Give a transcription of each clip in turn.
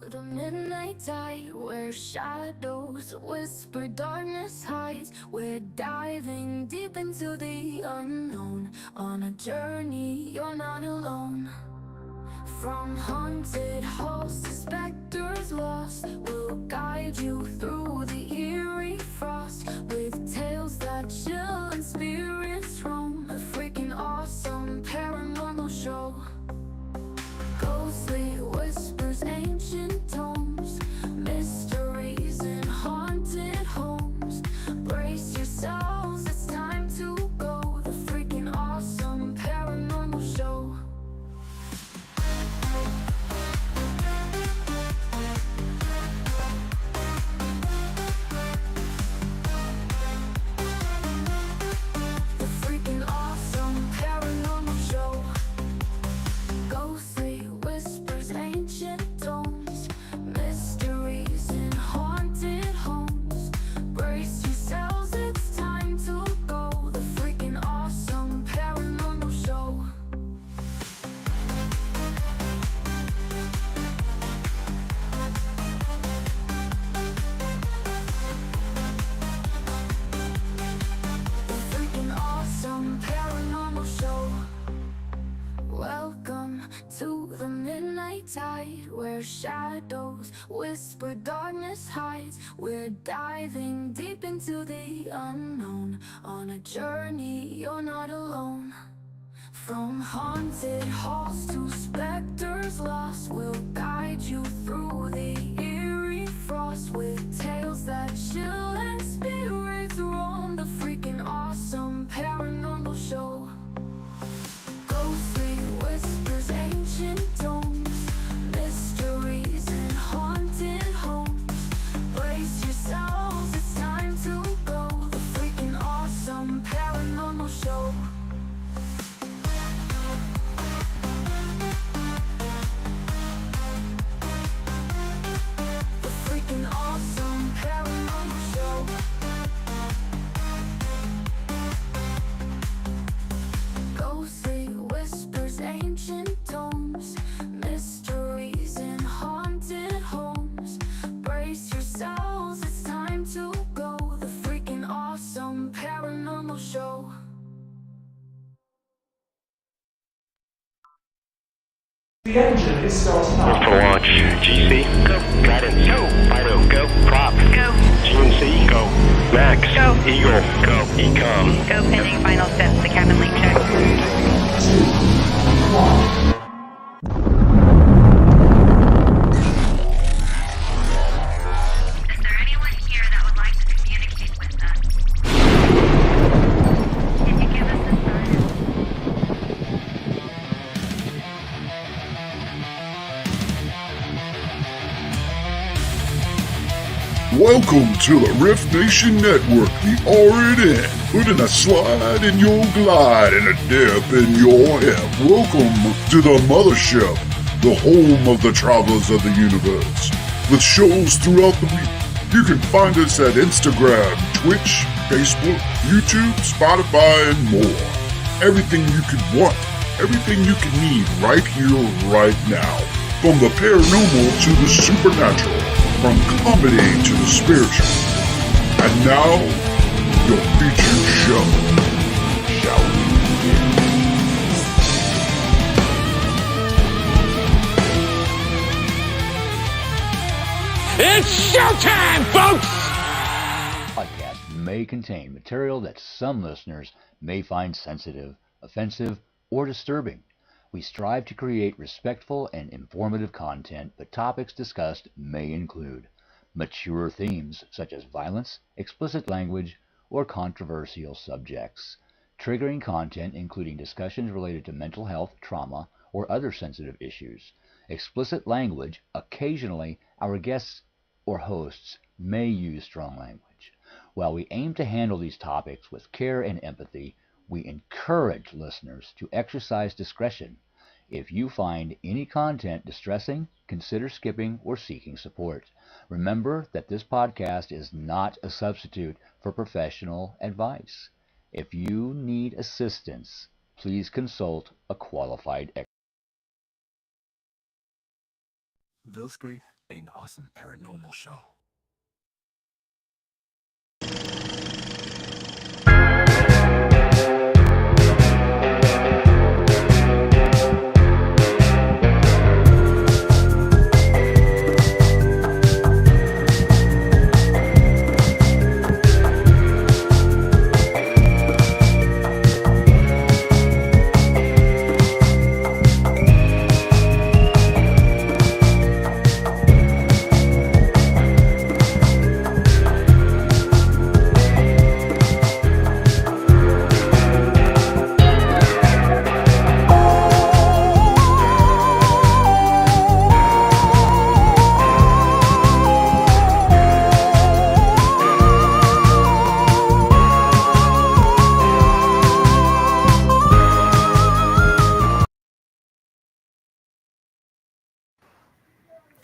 the midnight tide, where shadows whisper, darkness hides. We're diving deep into the unknown, on a journey you're not alone. From haunted halls to specters lost, we'll guide you through the eerie frost, with tales that chill and spirits roam. A freaking awesome paranormal show. Ghostly whispers, ancient tomes, mysteries in haunted homes. Brace yourselves, it's time to go. The freaking awesome paranormal show. The freaking awesome paranormal show. Ghostly whispers, ancient tomes, mysteries in haunted homes. Brace yourselves, it's time to go. The freaking awesome paranormal show. The freaking awesome paranormal show. Welcome to the midnight tide, where shadows whisper, darkness hides. We're diving deep into the unknown, on a journey you're not alone. From haunted halls to specters lost, we'll guide you through the eerie frost, with tales that chill and spirits roam. The freaking awesome paranormal show. Ghostly whispers, ancient tomes, mysteries in haunted homes. Brace yourselves, it's time to go. The freaking awesome paranormal show. The freaking awesome paranormal show. Ghostly whispers, ancient tomes, mysteries in haunted homes. Brace yourselves, it's time to go. The freaking awesome paranormal show. The engine is starting up. For launch, GC, go. Guidance, go. Fido, go. Prop, go. GNC, go. Max, go. Eagle, go. Ecom, Go pending final steps to cabin link check. 3, 2, 1. Is there anyone here that would like to communicate with us? Can you give us a sign? Welcome to the Rift Nation Network, the R&N, putting a slide in your glide and a dip in your hip. Welcome to the mothership, the home of the travelers of the universe. With shows throughout the week, you can find us at Instagram, Twitch, Facebook, YouTube, Spotify, and more. Everything you could want, everything you can need right here, right now. From the paranormal to the supernatural. From comedy to the spiritual. And now, your featured show. Shall we begin? It's showtime, folks! Podcast may contain material that some listeners may find sensitive, offensive, or disturbing. We strive to create respectful and informative content, but topics discussed may include mature themes such as violence, explicit language, or controversial subjects, triggering content including discussions related to mental health, trauma, or other sensitive issues, explicit language. Occasionally, our guests or hosts may use strong language. While we aim to handle these topics with care and empathy, we encourage listeners to exercise discretion. If you find any content distressing, consider skipping or seeking support. Remember that this podcast is not a substitute for professional advice. If you need assistance, please consult a qualified expert. Those brief An awesome paranormal show.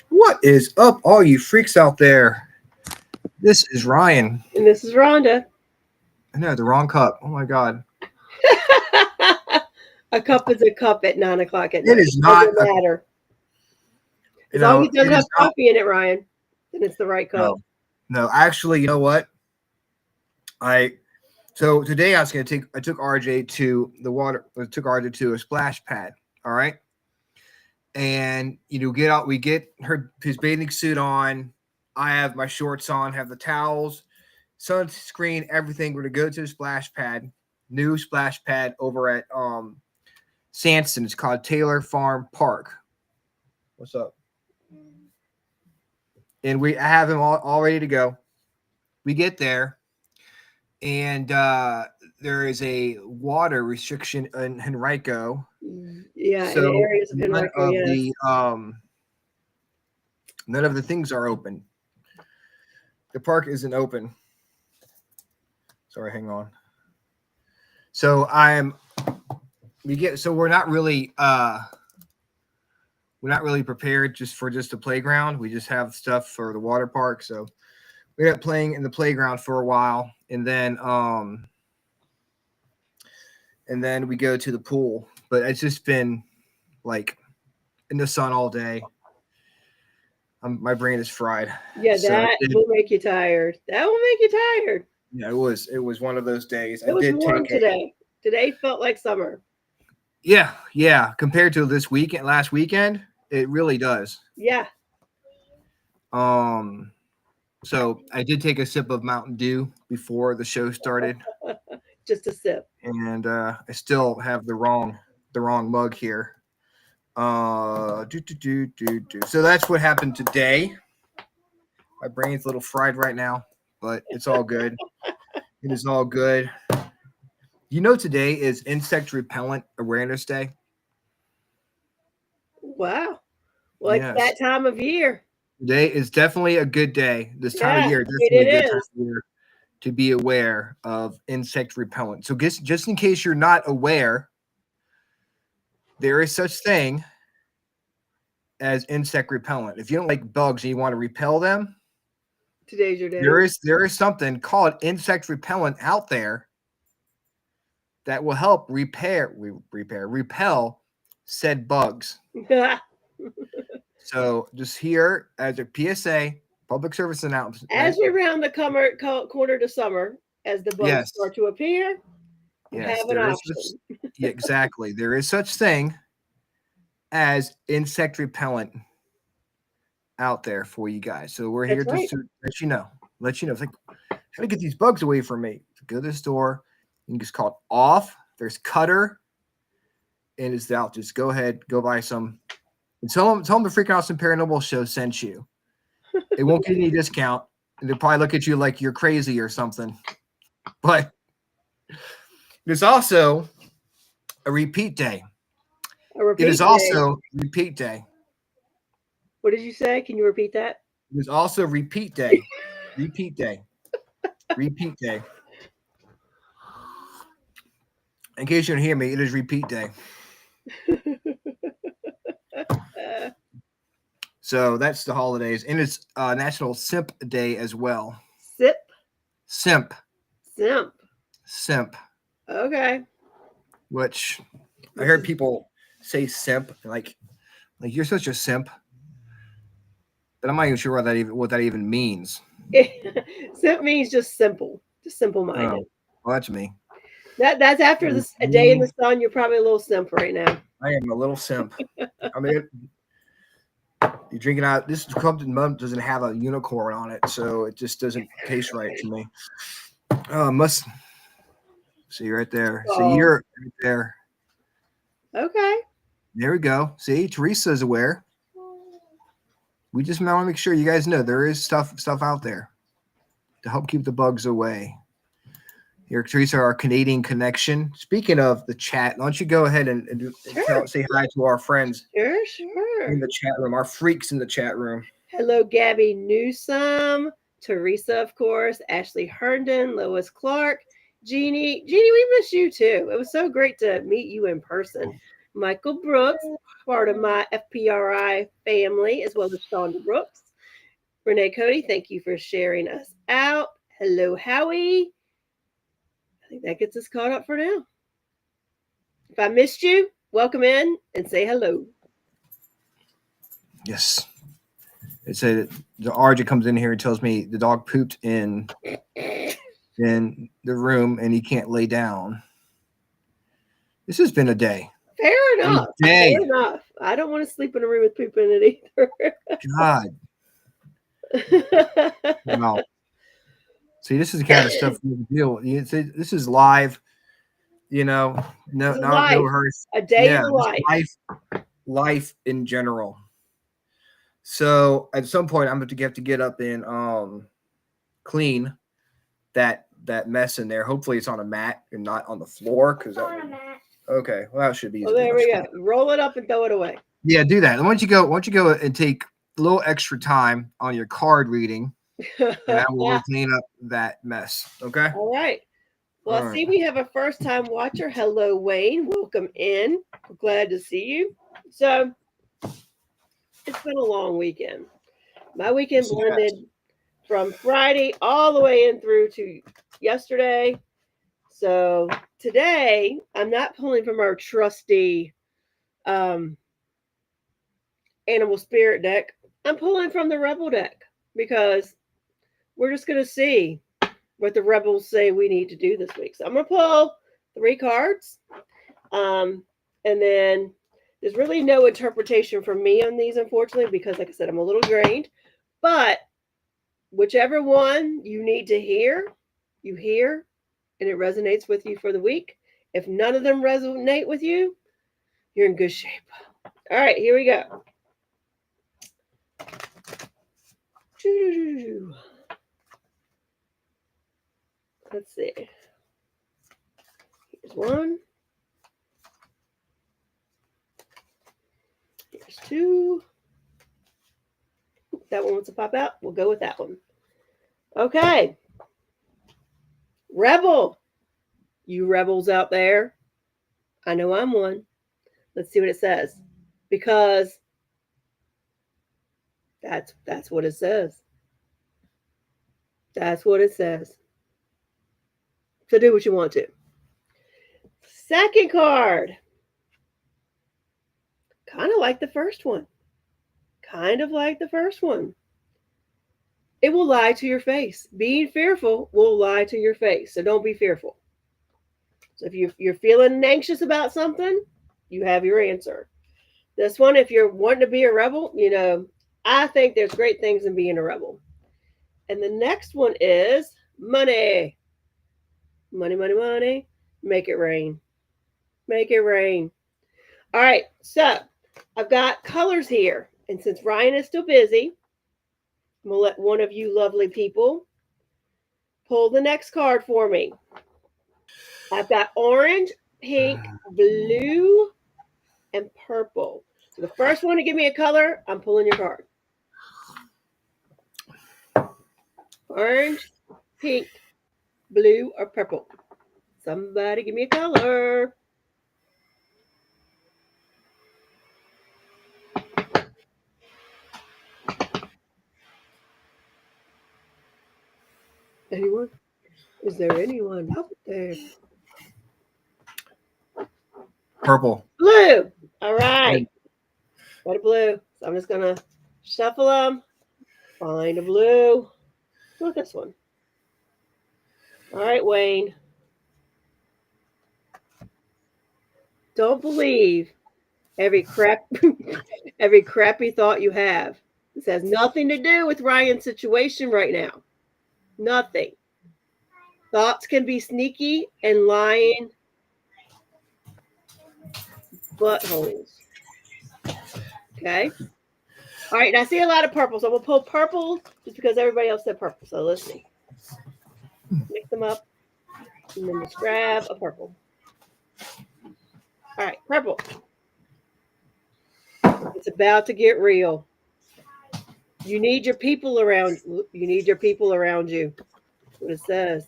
What is up, all you freaks out there? This is Ryan. And this is Rhonda. I know, the wrong cup. Oh my god. A cup is a cup at 9 o'clock at night. It is not Doesn't matter. As long as it doesn't have coffee in it, Ryan, then it's the right cup. No, actually, you know what? So today I took RJ to the water. I took RJ to a splash pad. All right. And we get his bathing suit on. I have my shorts on, have the towels, sunscreen, everything. We're gonna go to the splash pad, new splash pad over at Sanson. It's called Taylor Farm Park. What's up? And I have him all ready to go. We get there, and there is a water restriction in Henrico. Yeah, So in areas of Henrico, yes. None of the things are open. The park isn't open. Sorry, hang on. So we're not really prepared for just the playground. We just have stuff for the water park. So we ended up playing in the playground for a while, and then we go to the pool. But it's just been like in the sun all day. My brain is fried. Yeah, that will make you tired. That will make you tired. Yeah, it was one of those days. It was warm today. Today felt like summer. Yeah. Compared to last weekend, it really does. Yeah. So I did take a sip of Mountain Dew before the show started. Just a sip. And I still have the wrong mug here. So that's what happened today. My brain's a little fried right now, but it's all good. It is all good. Today is Insect Repellent Awareness Day. Wow. Well, it's that time of year. Today is definitely a good day. This time of year, definitely a good time of year to be aware of insect repellent. So just in case you're not aware, there is such thing as insect repellent. If you don't like bugs and you want to repel them, today's your day. There is something called insect repellent out there that will help repel said bugs. So just here as a PSA, public service announcement. As we round the corner to summer, as the bugs start to appear, have an option. Exactly. There is such thing as insect repellent out there for you guys. So we're here just to let you know. It's like, how to get these bugs away from me. Go to the store. You can just call it off. There's Cutter. And it's out. Just go ahead, go buy some. And tell them the Freakin' Awesome Paranormal Show sent you. It won't get any discount. And they'll probably look at you like you're crazy or something. But there's also a repeat day. It is also repeat day. What did you say? Can you repeat that? There's also repeat day. Repeat day. Repeat day. In case you don't hear me, it is repeat day. So that's the holidays. And it's National Simp Day as well. Simp. Okay. Which I heard people say simp, like you're such a simp. but I'm not even sure what that even means. Simp means just simple minded. Oh, well, that's me. That's after a day in the sun. You're probably a little simp right now. I am a little simp. I mean, you're drinking out. This Crumpton Mum doesn't have a unicorn on it, so it just doesn't taste right to me. Must see right there. Oh. See, you're right there. Okay. There we go. See, Teresa's aware. We just want to make sure you guys know there is stuff out there to help keep the bugs away. Here, Teresa, our Canadian connection. Speaking of the chat, why don't you go ahead and say hi to our friends Sure. in the chat room, our freaks in the chat room. Hello, Gabby Newsome, Teresa, of course, Ashley Herndon, Lois Clark, Jeannie. Jeannie, we miss you too. It was so great to meet you in person. Michael Brooks, part of my FPRI family, as well as Shonda Brooks. Renee Cody, thank you for sharing us out. Hello, Howie. I think that gets us caught up for now. If I missed you, welcome in and say hello. Yes. It said the RJ comes in here and tells me the dog pooped in the room and he can't lay down. This has been a day. Fair enough. Fair enough. I don't want to sleep in a room with poop in it either. God. No. See, this is the kind of stuff we deal with. This is live, no rehearsal. A day of life. Life in general. So at some point, I'm going to have to get up and clean that mess in there. Hopefully, it's on a mat and not on the floor. Okay, well, that should be easy. Well, there we go. Roll it up and throw it away. Yeah, do that. And once you go and take a little extra time on your card reading, and I will clean up that mess. Okay. All right. Well, All right. See, we have a first-time watcher. Hello, Wayne. Welcome in. We're glad to see you. So, it's been a long weekend. My weekend blended from Friday all the way in through to yesterday. So today, I'm not pulling from our trusty animal spirit deck. I'm pulling from the rebel deck because we're just going to see what the rebels say we need to do this week. So I'm going to pull 3 cards. And then there's really no interpretation from me on these, unfortunately, because like I said, I'm a little drained. But whichever one you need to hear, you hear, and it resonates with you for the week. If none of them resonate with you, you're in good shape. All right, here we go. Let's see. Here's one. Here's 2. That one wants to pop out. We'll go with that one. Okay. Rebel. You rebels out there. I know I'm one. Let's see what it says. Because that's what it says. That's what it says. So do what you want to. Second card. Kind of like the first one. It will lie to your face. Being fearful will lie to your face. So don't be fearful. So if you're feeling anxious about something, you have your answer. This one, if you're wanting to be a rebel, I think there's great things in being a rebel. And the next one is money. Money, money, money. Make it rain. Make it rain. All right. So I've got colors here. And since Ryan is still busy, I'm going to let one of you lovely people pull the next card for me. I've got orange, pink, blue, and purple. So the first one to give me a color, I'm pulling your card. Orange, pink, blue, or purple. Somebody give me a color. Anyone? Is there anyone out there? Purple. Blue. All right. Got a blue. So I'm just going to shuffle them Find a blue. Go with this one. All right, Wayne. Don't believe every crappy thought you have. This has nothing to do with Ryan's situation right now. Nothing. Thoughts can be sneaky and lying buttholes. Okay. All right. Now I see a lot of purple, so we'll pull purple just because everybody else said purple. So let's see. Mix them up, and then just grab a purple. All right, purple. It's about to get real. You need your people around. You need your people around you. That's what it says.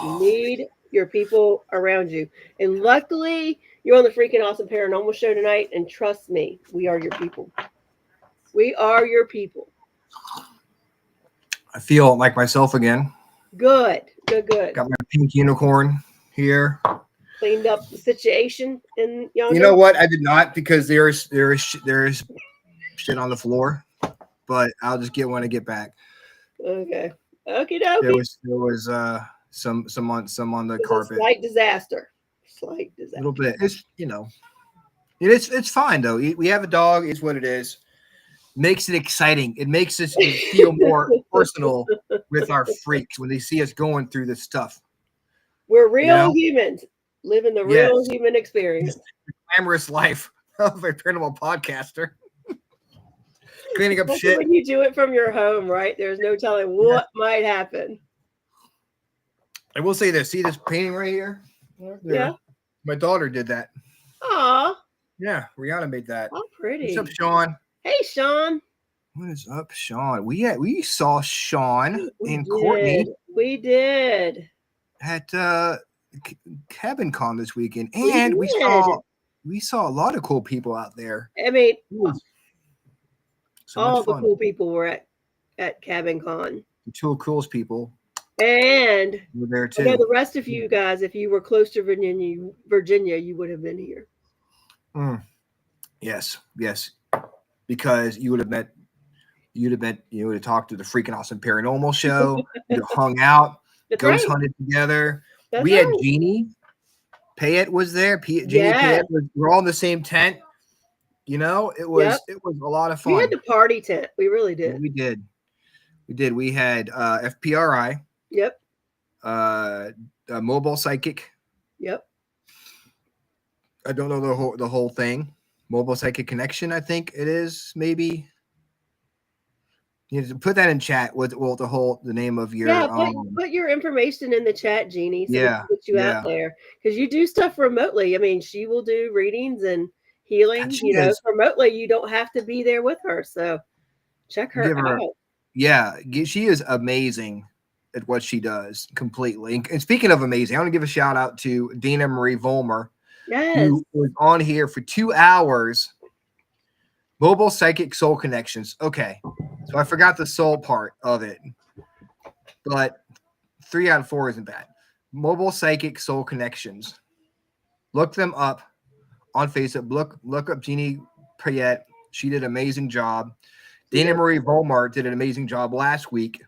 You need your people around you. And luckily, you're on the Freaking Awesome Paranormal Show tonight. And trust me, we are your people. We are your people. I feel like myself again. Good. Good. Got my pink unicorn here. Cleaned up the situation in yonder. You know what? I did not because there is shit on the floor, but I'll just get when I get back. Okay. Okie dokie. There was some on the carpet. Slight disaster. A little bit. It's it's fine though. We have a dog. It's what it is. Makes it exciting. It makes us feel more personal with our freaks when they see us going through this stuff. We're real humans living the real human experience. The glamorous life of a paranormal podcaster. Cleaning up shit. When you do it from your home, right? There's no telling what might happen. I will say this. See this painting right here? Yeah. My daughter did that. Aw. Yeah, Rihanna made that. How pretty. What's up, Sean? Hey, Sean. What is up, Sean? We saw Sean and Courtney. We did. At Cabin Con this weekend. And we saw a lot of cool people out there. I mean, so all the cool people were at Cabin Con. The two coolest people. And we're there too. The rest of you guys, if you were close to Virginia, you would have been here. Yes. Because you would have talked to the Freaking Awesome Paranormal Show. You'd have hung out, ghost hunted together. We had Jeannie Payette was there. Jeannie Payette we're all in the same tent. You know, it was a lot of fun. We had the party tent. We really did. Yeah, we did. We had FPRI. Yep. A mobile psychic. Yep. I don't know the whole thing. Mobile psychic connection, I think it is, maybe. You know, put that in chat with the name of your put your information in the chat, Jeannie, so we can put you out there. Because you do stuff remotely. I mean, she will do readings and healings, remotely. You don't have to be there with her. So check her out. Yeah, she is amazing at what she does completely. And speaking of amazing, I want to give a shout out to Dina Marie Volmer. Yes. Who was on here for 2 hours. Mobile psychic soul connections. Okay. So I forgot the soul part of it. But 3 out of 4 isn't bad. Mobile psychic soul connections. Look them up on Facebook. Look up Jeannie Payette. She did an amazing job. Dana Marie Volmar did an amazing job last week.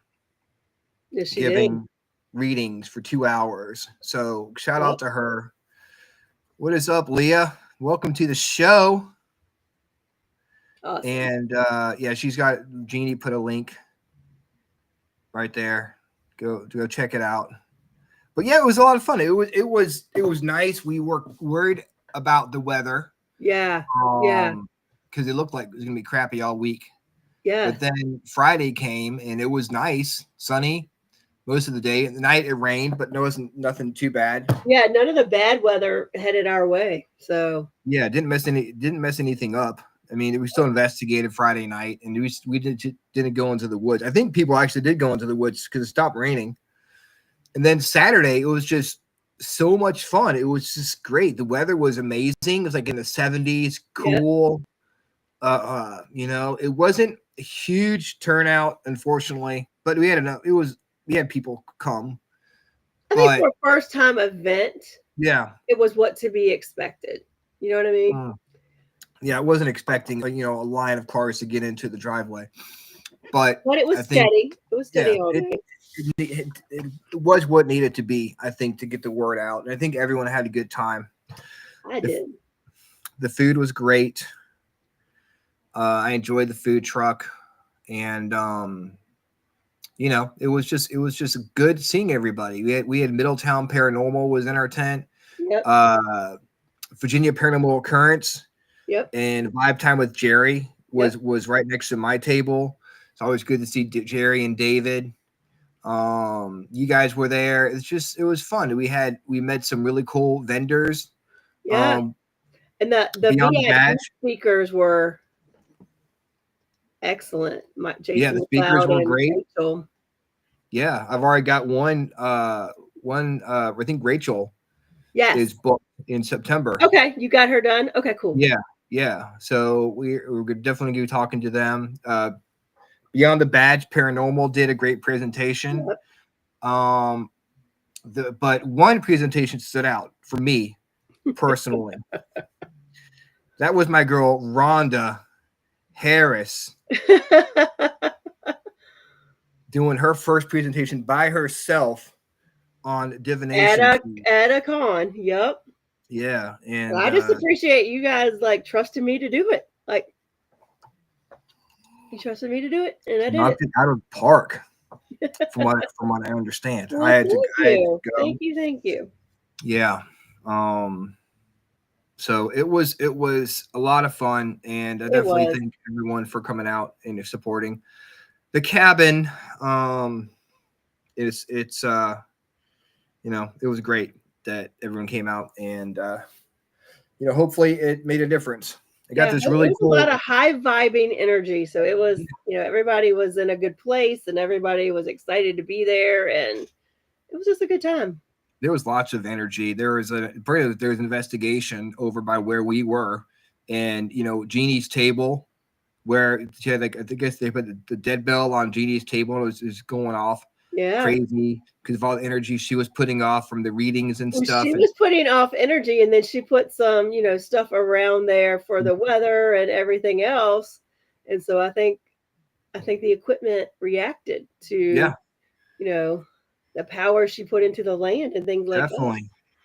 Yes, she giving did. readings for 2 hours. So shout out to her. What is up, Leah? Welcome to the show. Awesome. And she's got Jeannie put a link right there. Go check it out. But yeah, it was a lot of fun. It was nice. We were worried about the weather. Yeah. Because it looked like it was gonna be crappy all week. Yeah. But then Friday came and it was nice, sunny most of the day. At the night it rained, but there wasn't nothing too bad. Yeah, none of the bad weather headed our way. So yeah, didn't mess anything up. I mean, we still investigated Friday night, and we didn't go into the woods. I think people actually did go into the woods because it stopped raining. And then Saturday, it was just so much fun. It was just great. The weather was amazing. It was like in the 70s, cool. Yeah. It wasn't a huge turnout, unfortunately, but we had enough. We had people come. I think for a first time event, it was what to be expected. You know what I mean? Yeah, I wasn't expecting a line of cars to get into the driveway. but But it was I think steady. It was steady yeah, all day. it was what needed to be, I think, to get the word out. And I think everyone had a good time. I did. The food was great. I enjoyed the food truck, and you know, it was just good seeing everybody. We had Middletown Paranormal was in our tent. Yep. Virginia Paranormal Occurrence. Yep. And Vibe Time with Jerry was right next to my table. It's always good to see Jerry and David. You guys were there. It was fun. We met some really cool vendors. Yeah. And the Beyond the VIP Badge. speakers were excellent. Jason The speakers McLeod were and great. Rachel. Yeah, I've already got one. I think Rachel is booked in September. Okay, you got her done. Okay, cool. Yeah. So we're definitely going to be talking to them. Beyond the Badge Paranormal did a great presentation. Yep. But one presentation stood out for me personally. That was my girl Rhonda Harris doing her first presentation by herself on divination at a con. Yep. Yeah, and I just appreciate you guys like trusting me to do it. Like you trusted me to do it, and I did knocked it out of the park. From what I understand, well, I had to go. Thank you. Yeah. So it was a lot of fun, and I definitely thank everyone for coming out and supporting the cabin. It's you know, it was great that everyone came out, and you know, hopefully it made a difference. I got this really cool. A lot of high vibing energy, so it was you know, everybody was in a good place, and everybody was excited to be there, and it was just a good time. There was lots of energy. There was an investigation over by where we were, and you know, Jeannie's table, where she had I guess they put the dead bell on Jeannie's table is going off. Yeah, crazy because of all the energy she was putting off from the readings and stuff. She was putting off energy, and then she put some, you know, stuff around there for the weather and everything else. And so I think the equipment reacted to, you know, the power she put into the land and things like that.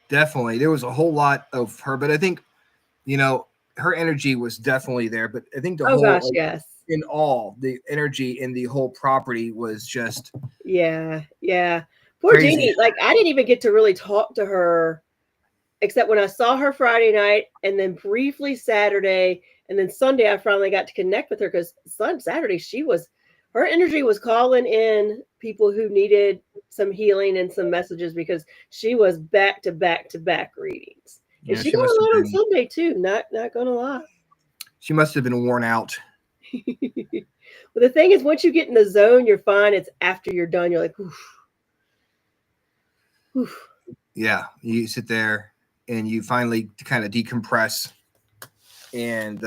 Definitely. There was a whole lot of her, but I think, you know, her energy was definitely there. But I think the in all, the energy in the whole property was just Poor Jeannie. Like I didn't even get to really talk to her except when I saw her Friday night, and then briefly Saturday, and then Sunday I finally got to connect with her because Saturday her energy was calling in people who needed some healing and some messages because she was back to back readings. And she got a lot on Sunday too. Not gonna lie. She must have been worn out. Well, the thing is, once you get in the zone, you're fine. It's after you're done, you're like, oof. Oof. Yeah, you sit there and you finally kind of decompress, and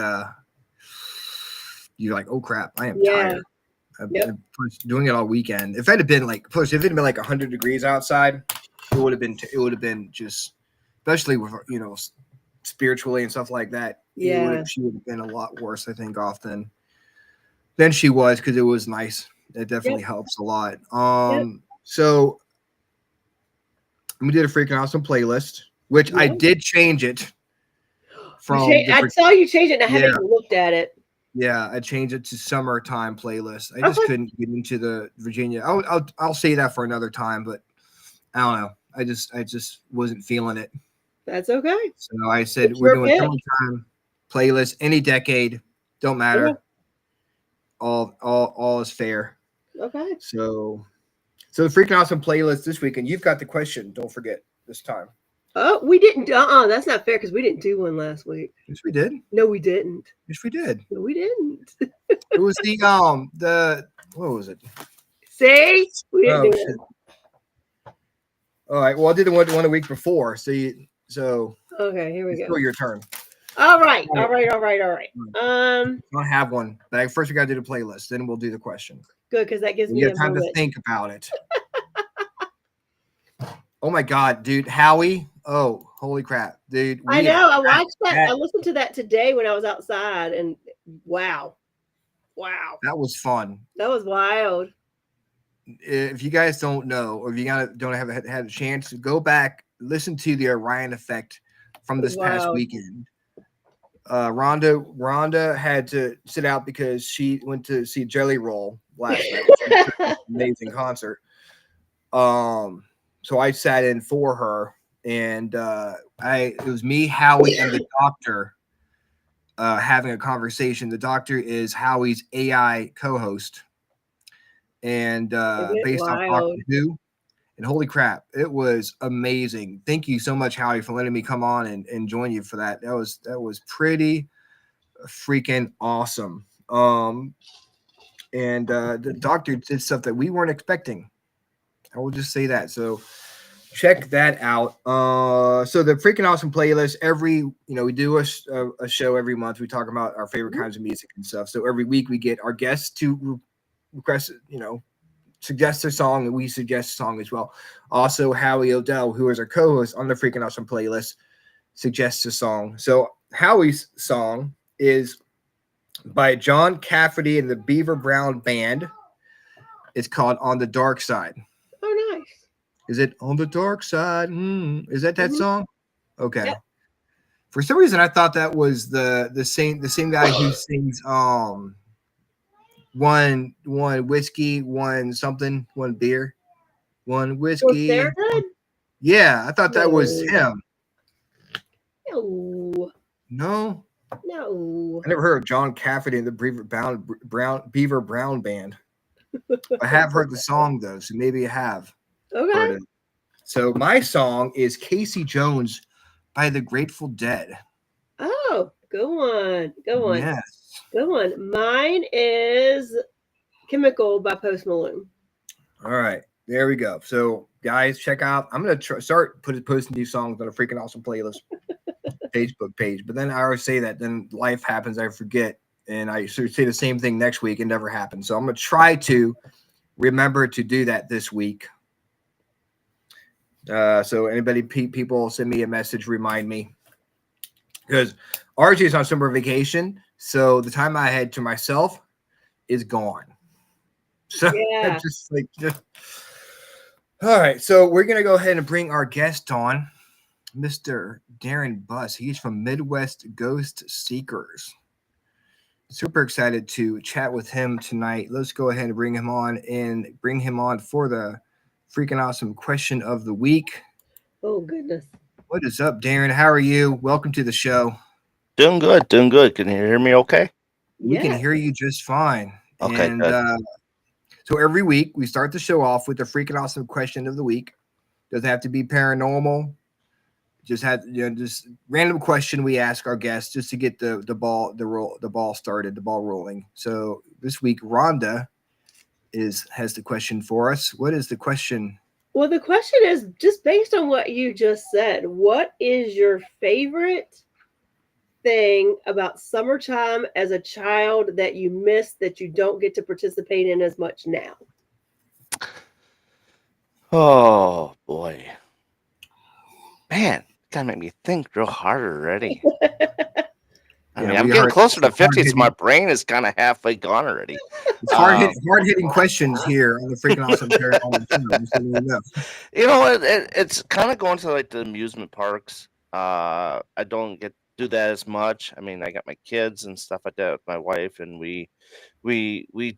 you're like, oh crap, I am tired. I've been doing it all weekend. If it had been like 100 degrees outside, it would have been just, especially with, you know, spiritually and stuff like that. Yeah, she would have been a lot worse, I think, off than she was, because it was nice. It definitely helps a lot. So we did a freaking awesome playlist, which I did change it from. I saw you change it, and I haven't even looked at it. Yeah, I changed it to summertime playlist. I just couldn't get into the Virginia. I'll say that for another time, but I don't know. I just wasn't feeling it. That's okay. So I said we're doing summertime playlist, any decade, don't matter. Yeah. All is fair. Okay. So the freaking awesome playlist this weekend. You've got the question. Don't forget this time. Oh, we didn't. That's not fair because we didn't do one last week. Yes, we did. No, we didn't. Yes, we did. No, we didn't. It was the what was it? See, we didn't do it. All right. Well, I did the one a week before. So okay, here we go. It's your turn. All right. I don't have one, but first we got to do the playlist. Then we'll do the question. Good, because that gives me time to think about it. Oh my God, dude, Howie! Oh, holy crap, dude! I know. I watched that. I listened to that today when I was outside, and wow, Wow. That was fun. That was wild. If you guys don't know, or if you don't have had a chance to go back, listen to the Orion Effect from this past Wow. weekend. Rhonda had to sit out because she went to see Jelly Roll last night, which was an amazing concert. So I sat in for her, and it was me, Howie, and the doctor having a conversation. The doctor is Howie's AI co-host, and based off Doctor Wild. Who. And holy crap, it was amazing. Thank you so much, Howie, for letting me come on and join you for that. That was pretty freaking awesome. And the doctor did stuff that we weren't expecting. I will just say that. So check that out. So the freaking awesome playlist. We do a show every month. We talk about our favorite kinds of music and stuff. So every week we get our guests to request, suggest a song, and we suggest a song as well. Also, Howie Odell, who is our co-host on the freaking awesome playlist, suggests a song. So Howie's song is by John Cafferty and the Beaver Brown Band. It's called "On the Dark Side." Oh, nice. Is it "On the Dark Side"? Is that Mhm. song? Okay. Yep. For some reason, I thought that was the same guy who sings one whiskey, one something, one beer, one Was whiskey. Sarah good? Yeah, I thought that was him. No. No, No. I never heard of John Cafferty and the Beaver Brown Band. I have heard the song though, so maybe I have Okay. heard it. So my song is Casey Jones by the Grateful Dead. Oh, go on. Go on. Yes. Go on. Mine is Chemical by Post Malone. All right. There we go. So guys, check out. I'm gonna start posting these songs on a freaking awesome playlist Facebook page. But then I always say that, then life happens, I forget, and I say the same thing next week, and never happens. So I'm gonna try to remember to do that this week. So anybody, people send me a message, remind me, because RJ is on summer vacation, so the time I had to myself is gone. So Yeah. just all right. So we're gonna go ahead and bring our guest on, Mr. Darin Buss. He's from Midwest Ghost Seekers. Super excited to chat with him tonight. Let's go ahead and bring him on for the freaking awesome question of the week. Oh, goodness. What is up, Darin? How are you? Welcome to the show. Doing good, doing good. Can you hear me okay? We can Yeah. hear you just fine. Okay, And good. so every week we start the show off with the freaking awesome question of the week. Doesn't have to be paranormal. Just random question we ask our guests just to get the ball started, the ball rolling. So this week Rhonda has the question for us. What is the question? Well, the question is just based on what you just said. What is your favorite thing about summertime as a child that you miss that you don't get to participate in as much now? Oh boy, man, gotta make me think real hard already. I mean, I'm getting closer to 50, so my brain is kind of halfway gone already. It's hard-hitting questions here on the freaking awesome paranormal show. Just so you know. You know, it's kind of going to like the amusement parks. I don't get do that as much. I mean, I got my kids and stuff like that with my wife, and we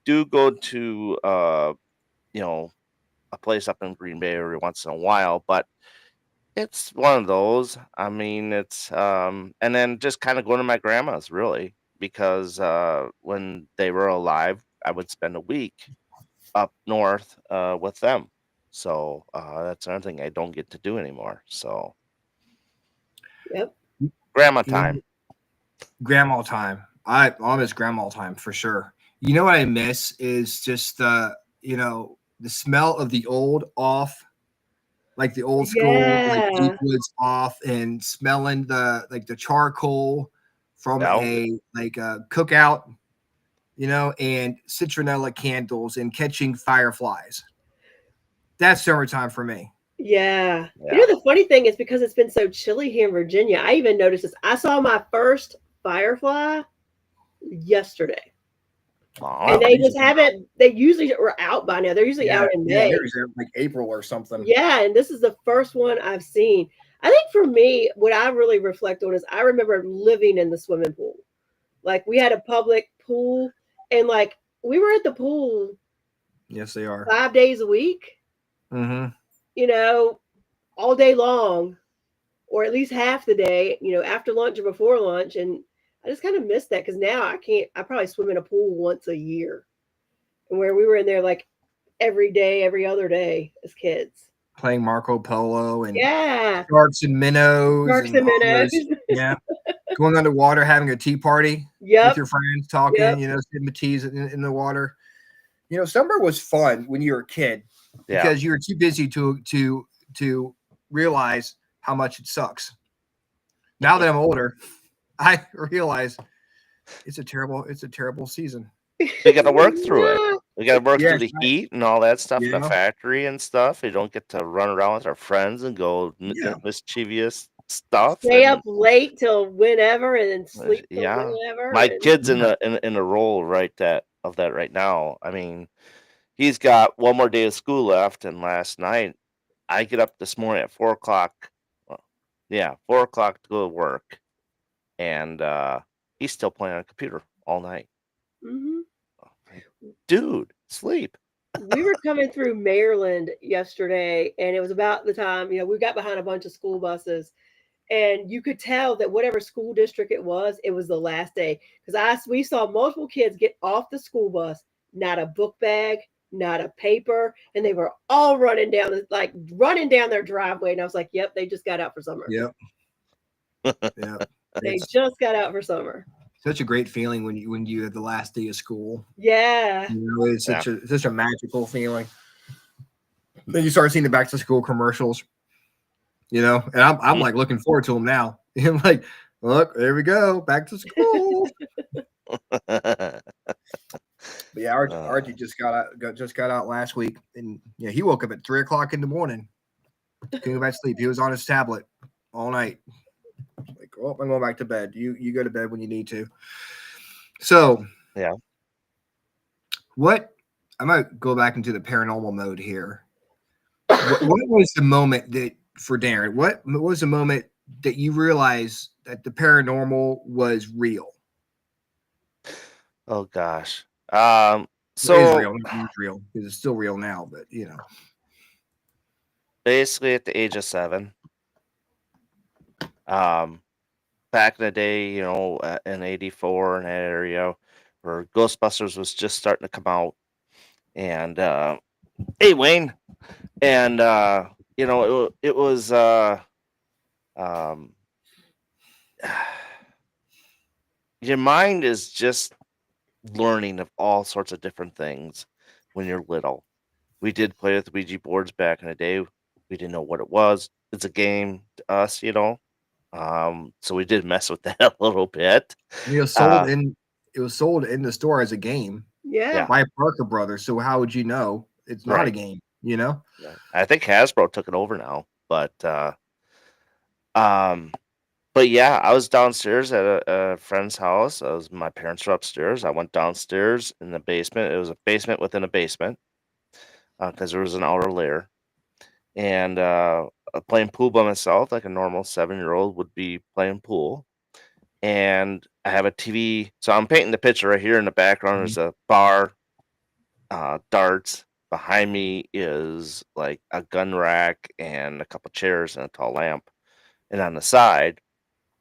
do go to you know, a place up in Green Bay every once in a while, but it's one of those. I mean, it's and then just kind of going to my grandma's really, because when they were alive, I would spend a week up north with them. So that's another thing I don't get to do anymore. So Yep. grandma time. Grandma time. I'll miss grandma time for sure. You know what I miss is just the smell of the old off, like the old school, like deep woods off, and smelling the charcoal from a cookout, and citronella candles and catching fireflies. That's summertime for me. Yeah. You know, the funny thing is because it's been so chilly here in Virginia, I even noticed this. I saw my first firefly yesterday. Oh, And they these just are- haven't. They usually are out by now. They're usually out in yeah, May. there's like April or something. Yeah, and this is the first one I've seen. I think for me, what I really reflect on is I remember living in the swimming pool. Like we had a public pool, and like we were at the pool Yes, they are. 5 days a week. Mm-hmm. You know, all day long, or at least half the day. You know, after lunch or before lunch, and I just kind of miss that because now I can't. I probably swim in a pool once a year, and where we were in there like every day, every other day as kids. Playing Marco Polo and Yeah, sharks and minnows sharks and and all minnows. those. Yeah. Going underwater, having a tea party with Yep. your friends, talking, Yep. sipping the teas in the water. Summer was fun when you were a kid yeah. because you were too busy to realize how much it sucks. Now that I'm older, I realize it's a terrible season. We got to work through it. Yeah. We got to work Yes, through the heat and all that stuff in the Yeah. factory and stuff. We don't get to run around with our friends and go Yeah. mischievous stuff. Stay and, up late till whenever, and then sleep till yeah, whenever. my and- kid's in a role right that right now. I mean, he's got one more day of school left, and last night I get up this morning at 4 o'clock. Well, yeah, 4 o'clock to go to work, and he's still playing on a computer all night. Mhm. Dude, sleep. We were coming through Maryland yesterday, and it was about the time, we got behind a bunch of school buses, and you could tell that whatever school district it was the last day. Because we saw multiple kids get off the school bus, not a book bag, not a paper, and they were all running down their driveway. And I was like, yep, they just got out for summer. Yep. Yeah. They It's just got out for summer. such a great feeling when you have the last day of school. Yeah. It's such a magical feeling. Then you start seeing the back to school commercials. And I'm like looking forward to them now. I'm like, look, there we go, back to school. But yeah, Archie just got out last week, and he woke up at 3 o'clock in the morning. Couldn't go back to sleep. He was on his tablet all night. Like, oh, I'm going back to bed. You go to bed when you need to. So yeah. What I might go back into the paranormal mode here. What was the moment that for Darin? What was the moment that you realized that the paranormal was real? Oh gosh. It So is real, it's real because it's still real now, but basically at the age of 7, back in the day, in '84 in that area where Ghostbusters was just starting to come out, and hey Wayne, and it was um, your mind is just learning of all sorts of different things when you're little. We did play with Ouija boards back in the day. We didn't know what it was. It's a game to us, so we did mess with that a little bit. it was sold in the store as a game Yeah. by Parker Brothers. So how would you know it's not a Right. game? I think Hasbro took it over now, but yeah, I was downstairs at a friend's house. My parents were upstairs. I went downstairs in the basement. It was a basement within a basement because there was an outer layer, and playing pool by myself like a normal 7-year-old would be playing pool. And I have a TV, so I'm painting the picture right here in the background. There's a bar, darts. Behind me is like a gun rack and a couple chairs and a tall lamp. And on the side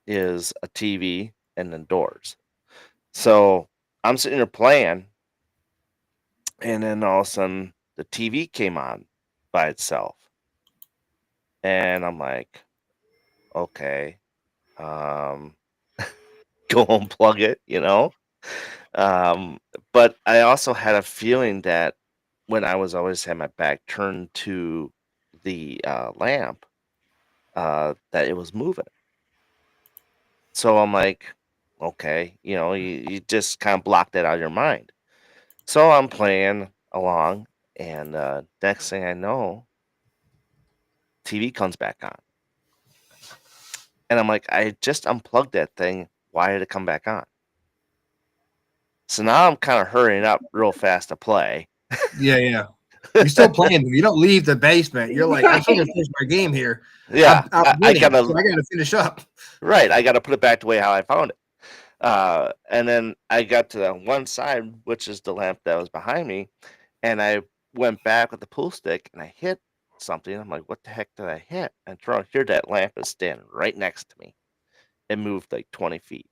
is a TV and then doors. So I'm sitting there playing, and then all of a sudden the TV came on by itself. And I'm like, okay, go unplug it. But I also had a feeling that when I was always had my back turned to the lamp, that it was moving. So I'm like, okay, you just kind of block that out of your mind. So I'm playing along, and next thing I know, TV comes back on. And I'm like, I just unplugged that thing. Why did it come back on? So now I'm kind of hurrying up real fast to play. Yeah. You're still playing them. You don't leave the basement. You're like, I'm still gonna finish my game here. Yeah, I'm I winning, gotta so I gotta finish up. right. I gotta put it back the way how I found it. And then I got to the one side, which is the lamp that was behind me, and I went back with the pool stick and I hit something. I'm like, what the heck did I hit? And turn here, that lamp is standing right next to me. It moved like 20 feet.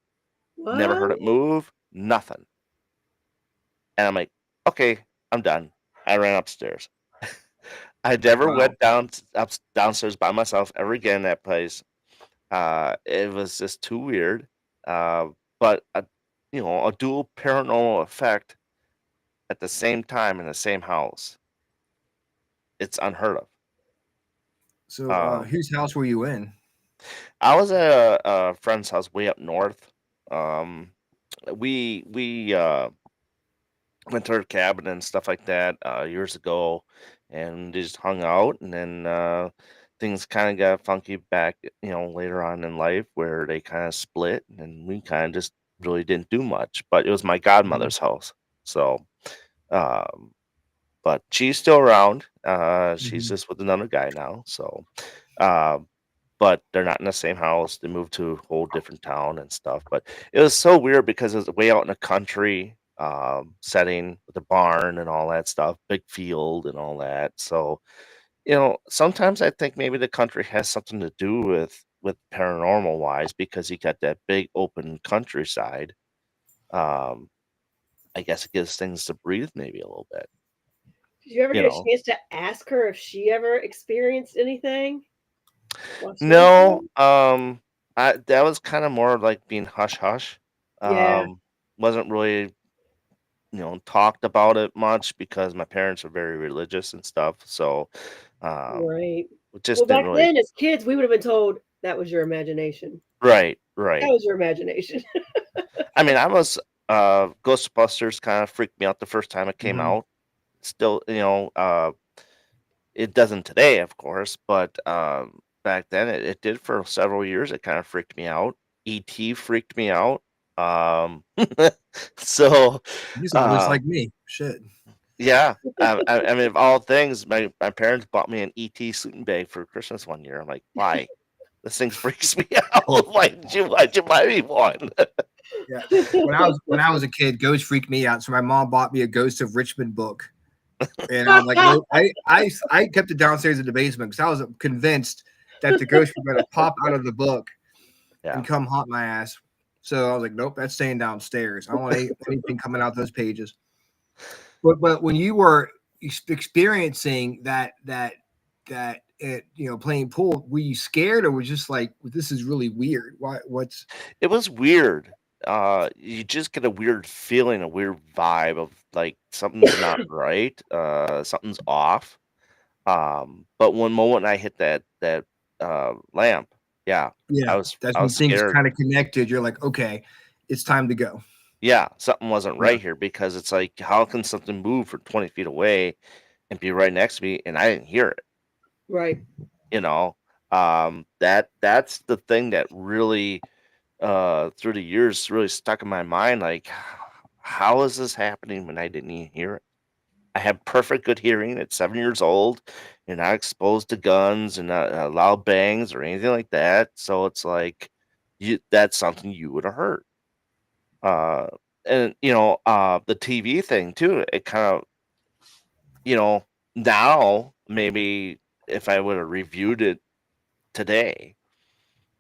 Never heard What? it move. Nothing. And I'm like, okay, I'm done. I ran upstairs. I never Wow. went downstairs by myself ever again. That place. It was just too weird. But a dual paranormal effect at the same time in the same house. It's unheard of. So, Um, whose house were you in? I was at a friend's house way up north. Um, we went to her cabin and stuff like that years ago, and they just hung out. And then things kind of got funky back, later on in life where they kind of split, and we kind of just really didn't do much. But it was my godmother's house, so. Um, but she's still around. She's Mhm. just with another guy now. So, uh, but they're not in the same house. They moved to a whole different town and stuff. But it was so weird because it was way out in the country setting with a barn and all that stuff, big field and all that. So, sometimes I think maybe the country has something to do with paranormal wise because you got that big open countryside. Um, I guess it gives things to breathe maybe a little bit. Did you ever You get a know, chance to ask her if she ever experienced anything while she was No, gone? that was kind of more like being hush hush. Yeah, Um, wasn't really, talked about it much because my parents are very religious and stuff. So, um, right. we Well, just didn't back really. then, as kids, we would have been told that was your imagination. Right, That right. was your imagination. I mean, I was Ghostbusters kind of freaked me out the first time it came Mhm. out. Still, it doesn't today, of course, but back then it did for several years. It kind of freaked me out. E.T. freaked me out. Um, so, You sound just uh, like me. Shit. yeah. I mean, of all things, my parents bought me an E.T. sleeping bag for Christmas one year. I'm like, why? This thing freaks me out. Why'd you buy me one? Yeah. When I was a kid, ghosts freaked me out. So my mom bought me a Ghost of Richmond book. And I was like, nope. I kept it downstairs in the basement because I was convinced that the ghost was going to pop out of the book Yeah. and come haunt my ass. So I was like, nope, that's staying downstairs. I don't want anything coming out those pages. But when you were experiencing playing pool, were you scared or was just like this is really weird? What's It was weird. You just get a weird feeling, a weird vibe of like something's not right, something's off. But one moment I hit that lamp, yeah, yeah, that's I when was things scared. kind of connected. You're like, okay, it's time to go. Yeah, something wasn't Yeah. right here because it's like, how can something move for 20 feet away and be right next to me and I didn't hear it? Right. You know, that's the thing that really through the years really stuck in my mind. Like, how is this happening when I didn't even hear it? I have perfect good hearing at 7 years old. You're not exposed to guns and loud bangs or anything like that. So it's like that's something you would have heard. Uh, and the TV thing too. It kind of you know now maybe if I would have reviewed it today,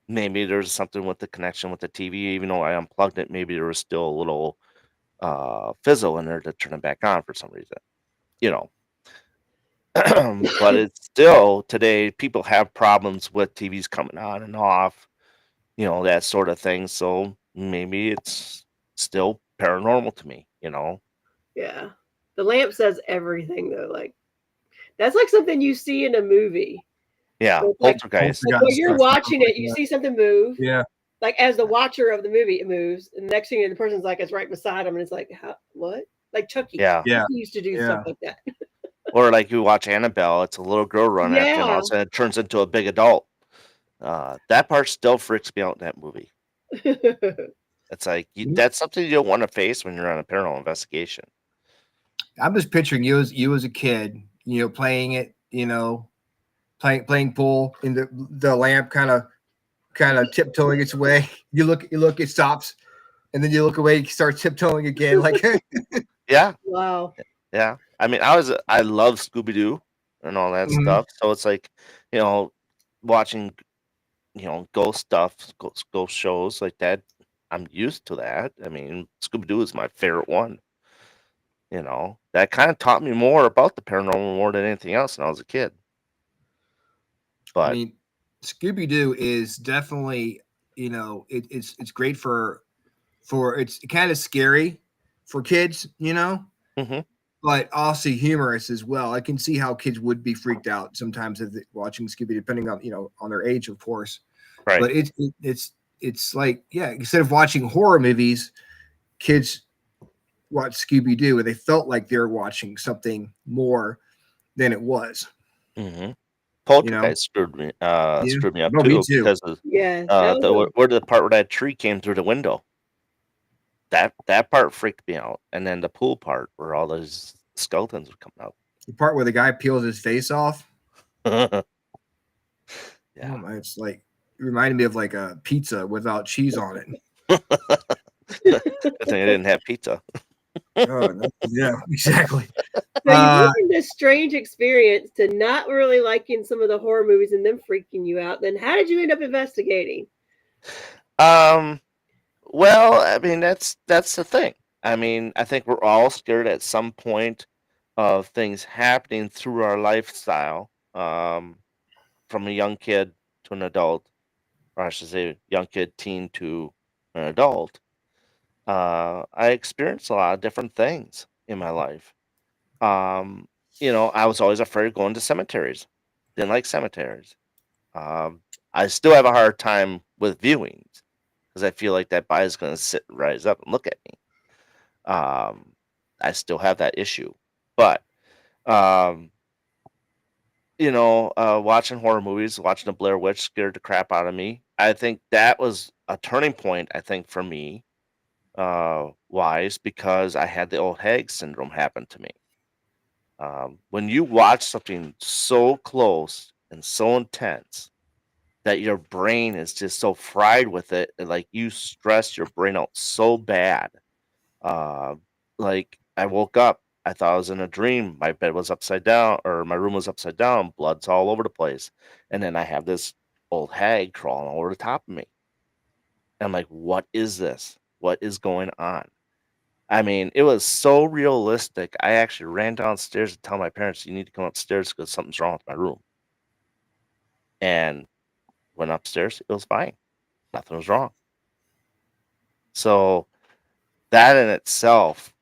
maybe there's something with the connection with the TV. Even though I unplugged it, maybe there was still a little fizzle in there to turn it back on for some reason. You know, but it's still today people have problems with TVs coming on and off, that sort of thing. So maybe it's still paranormal to me. Yeah. The lamp says everything though. Like that's like something you see in a movie. Yeah, So it's poltergeist. like while Poltergeist you're stuff watching like it, you that. see something move. Yeah, Like as the watcher of the movie, it moves, and the next thing you know, the person's like it's right beside them, and it's like, how, what? Like Chucky. Yeah. yeah, Chucky used to do yeah. stuff like that. Or like you watch Annabelle, it's a little girl running after him, all Yeah. of a sudden it turns into a big adult. That part still freaks me out in that movie. It's like that's something you don't want to face when you're on a paranormal investigation. I'm just picturing you as a kid, playing it, playing pool in the lamp, kind of tiptoeing its way. You look, it stops, and then you look away, you start tiptoeing again, like Yeah, Wow. yeah. I mean, I love Scooby Doo and all that Mhm. stuff. So it's like, watching, ghost stuff, ghost shows like that. I'm used to that. I mean, Scooby Doo is my favorite one. That kind of taught me more about the paranormal more than anything else when I was a kid. I But mean, Scooby Doo is definitely, it's great for it's kind of scary for kids, mhm, but also humorous as well. I can see how kids would be freaked out sometimes if watching Scooby, depending on on their age, of course. right. But it's like, yeah, instead of watching horror movies, kids watch Scooby Doo, and they felt like they were watching something more than it was. Hmm. You know? Poltergeist Yeah. screwed me up Well, me too too. because of Yeah, that was a where the part where that tree came through the window. That part freaked me out, and then the pool part where all those skeletons were coming The part where the guy peels his face off. out. Oh Yeah. my, it's like it reminded me of like a pizza without cheese on it. Good thing I didn't have pizza. Oh no. Yeah, exactly. so you went from this strange experience to not really liking some of the horror movies and them freaking you out. Then how did you end up investigating? Um, well, I mean that's the thing. I mean, I think we're all scared at some point of things happening through our lifestyle, from a young kid to an adult, or I should say, young kid, teen to an adult. I experienced a lot of different things in my life. Um, I was always afraid of going to cemeteries. Didn't like cemeteries. Um, I still have a hard time with viewings because I feel like that body's going to rise up and look at me. Um, I still have that issue, but um, watching horror movies, watching the Blair Witch scared the crap out of me. I think that was a turning point. I think for me, wise, because I had the old hag syndrome happen to me. When you watch something so close and so intense that your brain is just so fried with it, and like you stress your brain out so bad. Uh, like I woke up, I thought I was in a dream. My bed was upside down, or my room was upside down, blood's all over the place. And then I have this old hag crawling over the top of me. And I'm like, what is this? What is going on? I mean, it was so realistic. I actually ran downstairs to tell my parents, you need to come upstairs because something's wrong with my room. And went upstairs, it was fine. Nothing was wrong. So that in itself,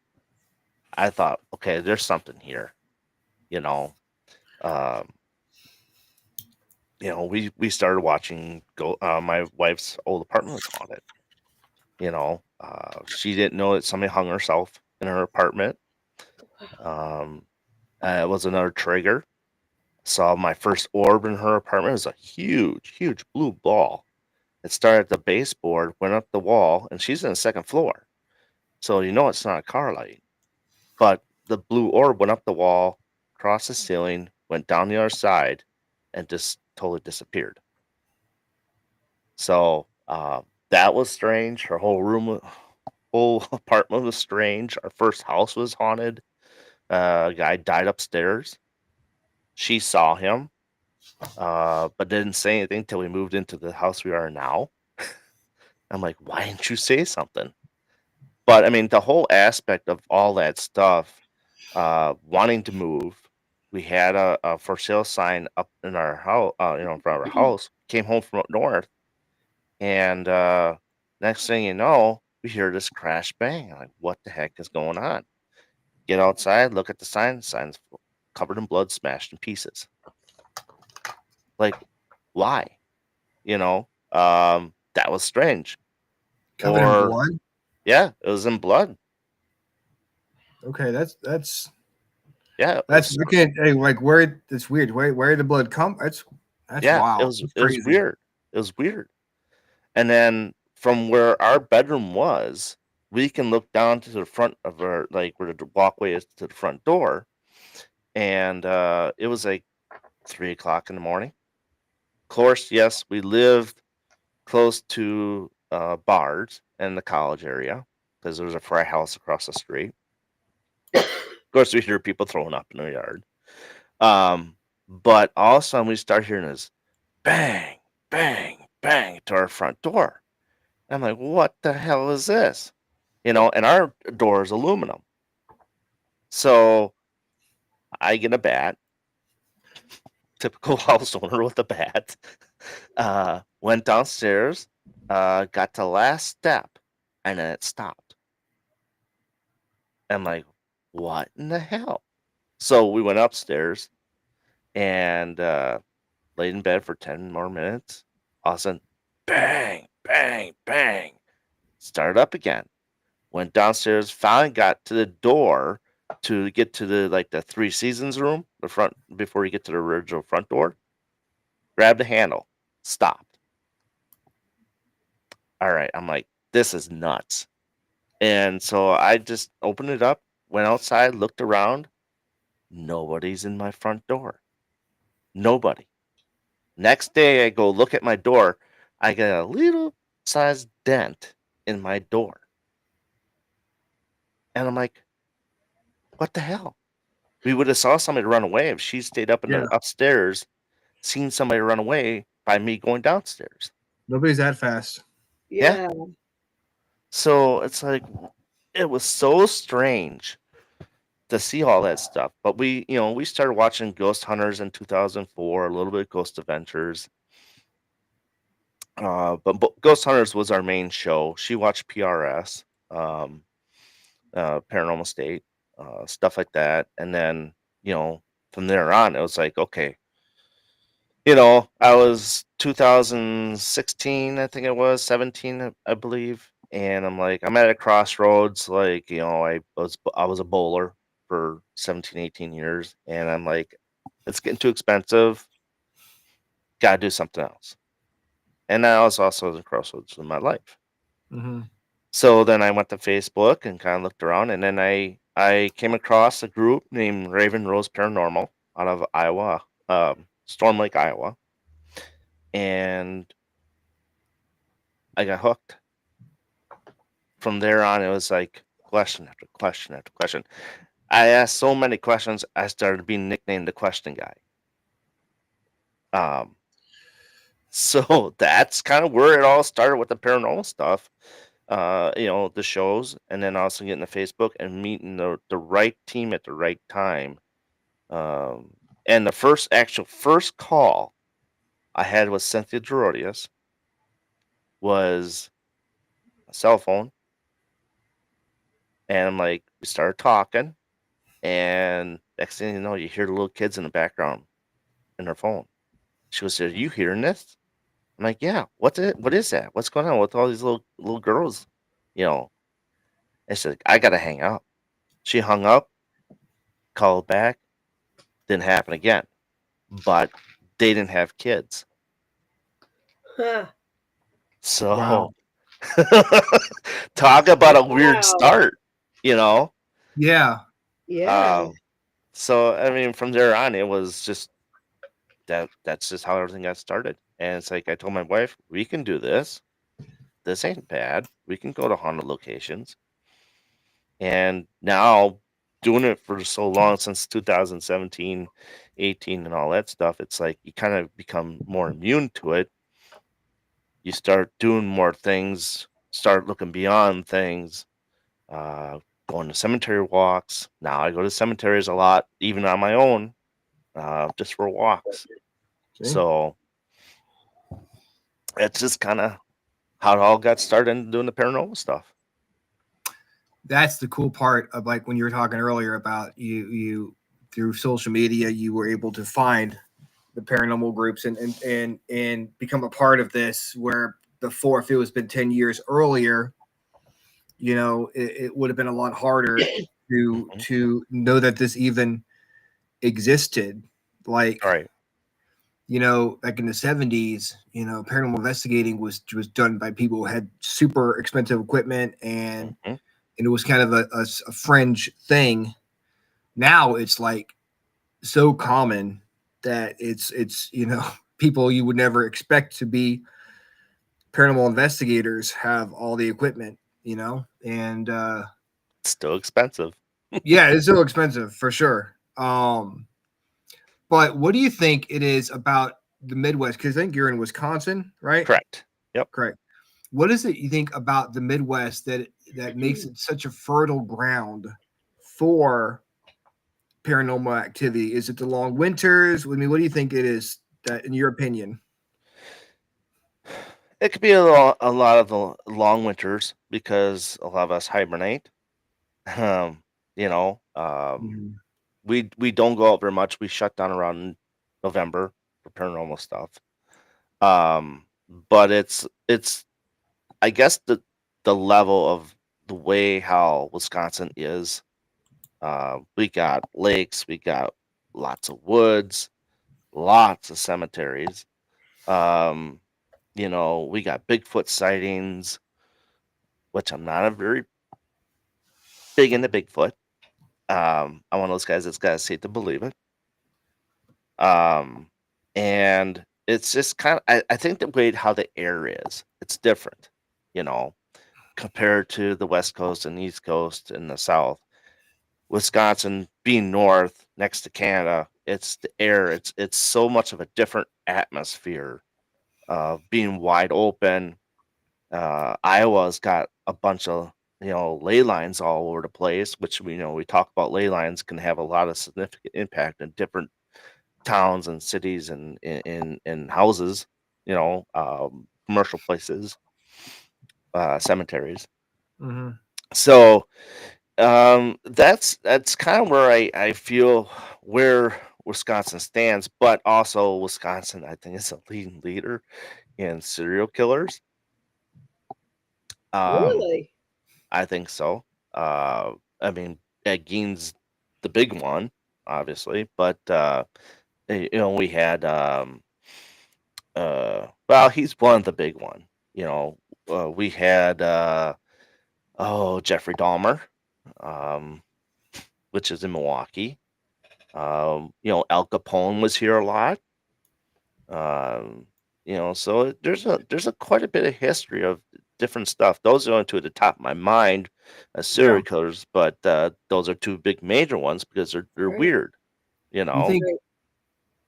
I thought, okay, there's something here, you know. Um, we started watching my wife's old apartment was haunted. She didn't know that somebody hung herself in her apartment. Um, it was another trigger. Saw my first orb in her apartment. It was a huge, huge blue ball. It started at the baseboard, went up the wall, and she's in the second floor. So it's not a car light. But the blue orb went up the wall, crossed the ceiling, went down the other side, and just totally disappeared. So that was strange. Her whole apartment was strange. Our first house was haunted. A guy died upstairs. She saw him, but didn't say anything until we moved into the house we are now. I'm like, why didn't you say something? But I mean, the whole aspect of all that stuff, wanting to move. We had a for sale sign up in our house, in front of our house. Came home from up north, and next thing you know, we hear this crash bang. I'm like, what the heck is going on? Get outside, look at the sign. The sign's covered in blood, smashed in pieces. Like, why? That was strange. Covered in Or blood. yeah, it was in blood. Okay, that's Yeah, we can't, hey, like, where it's weird. Where the blood come? That's yeah, wild. it That's was crazy. weird. It was weird. And then from where our bedroom was, we can look down to the front of our, like, where the walkway is to the front door, and it was like 3 o'clock in the morning. Of course, yes, we lived close to bars in the college area because there was a fry house across the street. Of course, we hear people throwing up in the yard. But all of a sudden, we start hearing this bang, bang, bang to our front door. I'm like, what the hell is this? And our door is aluminum. So I get a bat, typical house owner with a bat, went downstairs, got to the last step, and then it stopped. I'm like, what in the hell? So we went upstairs and laid in bed for 10 more minutes. All of a sudden, bang, bang, bang. Started up again. Went downstairs, finally got to the door to get to the Three Seasons room, the front, before you get to the original front door. Grabbed the handle, stopped. All right, I'm like, this is nuts. And so I just opened it up, went outside, looked around. Nobody's in my front door. Nobody. Next day, I go look at my door. I get a little sized dent in my door. And I'm like, what the hell? We would have saw somebody run away if she stayed up in Yeah. the upstairs, seen somebody run away by me going downstairs. Nobody's that fast. Yeah. So it's like, it was so strange to see all that stuff. But we started watching Ghost Hunters in 2004, a little bit of Ghost Adventures. But Ghost Hunters was our main show. She watched PRS, Paranormal State, stuff like that. And then, from there on, it was like, okay, I was 2016, I think it was 17, I believe. And I'm like, I'm at a crossroads. Like, I was a bowler for 17, 18 years. And I'm like, it's getting too expensive. Got to do something else. And I was also at the crossroads in my life. Mm-hmm. So then I went to Facebook and kind of looked around. And then I came across a group named Raven Rose Paranormal out of Iowa, Storm Lake, Iowa. And I got hooked. From there on, it was like question after question after question. I asked so many questions, I started being nicknamed the question guy. So that's kind of where it all started with the paranormal stuff. The shows, and then also getting to Facebook and meeting the right team at the right time. And the first call I had with Cynthia Gerodius was a cell phone. And I'm like, we started talking, and next thing you know, you hear the little kids in the background in her phone. She goes, "Are you hearing this?" I'm like, "Yeah. What is that? What's going on with all these little girls?" And she's like, "I gotta hang up." She hung up, called back, didn't happen again. But they didn't have kids. Huh. So Wow. talk about a weird Wow. start, Yeah. Yeah. So I mean, from there on, it was just that's just how everything got started. And it's like I told my wife, we can do this. This ain't bad. We can go to haunted locations. And now, doing it for so long, since 2017, 18, and all that stuff, it's like you kind of become more immune to it. You start doing more things, start looking beyond things, going to cemetery walks. Now I go to cemeteries a lot, even on my own, just for walks. See? So it's just kind of how it all got started in doing the paranormal stuff. That's the cool part of, like, when you were talking earlier about you through social media, you were able to find the paranormal groups and become a part of this, where before, if it was been 10 years earlier, it would have been a lot harder to know that this even existed. Like, Right. Like in the 70s, paranormal investigating was done by people who had super expensive equipment, and Mhm. it was kind of a fringe thing. Now it's like so common that it's people you would never expect to be paranormal investigators have all the equipment, and It's still expensive. yeah, it's so expensive for sure. But what do you think it is about the Midwest? Because I think you're in Wisconsin, right? Correct. Yep. Correct. What is it you think about the Midwest that makes it such a fertile ground for paranormal activity? Is it the long winters? I mean, what do you think it is that, in your opinion? It could be a lot of the long winters because a lot of us hibernate. Um, you know, um, Mhm. we don't go out very much. We shut down around November for paranormal stuff. Um, but it's I guess the level of the way how Wisconsin is. We got lakes, we got lots of woods, lots of cemeteries. Um, we got Bigfoot sightings, which I'm not a very big into Bigfoot. I'm one of those guys that's got to see it to believe it. Um, and it's just kind of, I think the way how the air is, it's different, you know, compared to the West Coast and East Coast and the South. Wisconsin being north next to Canada, it's the air. It's so much of a different atmosphere of being wide open. Iowa's got a bunch of ley lines all over the place, which we talk about ley lines can have a lot of significant impact in different towns and cities and in houses, commercial places, cemeteries. Mhm. So that's kind of where I feel where Wisconsin stands, but also Wisconsin, I think, is a leading leader in serial killers. Um, Really? I think so. I mean, Ed Gein's the big one, obviously, but we had well, he's one of the big one. We had Jeffrey Dahmer, um, which is in Milwaukee. Al Capone was here a lot. Um, so there's a quite a bit of history of different stuff. Those are only two at the top of my mind as Yeah. serial killers, but those are two big major ones because they're Right. weird. You You know, think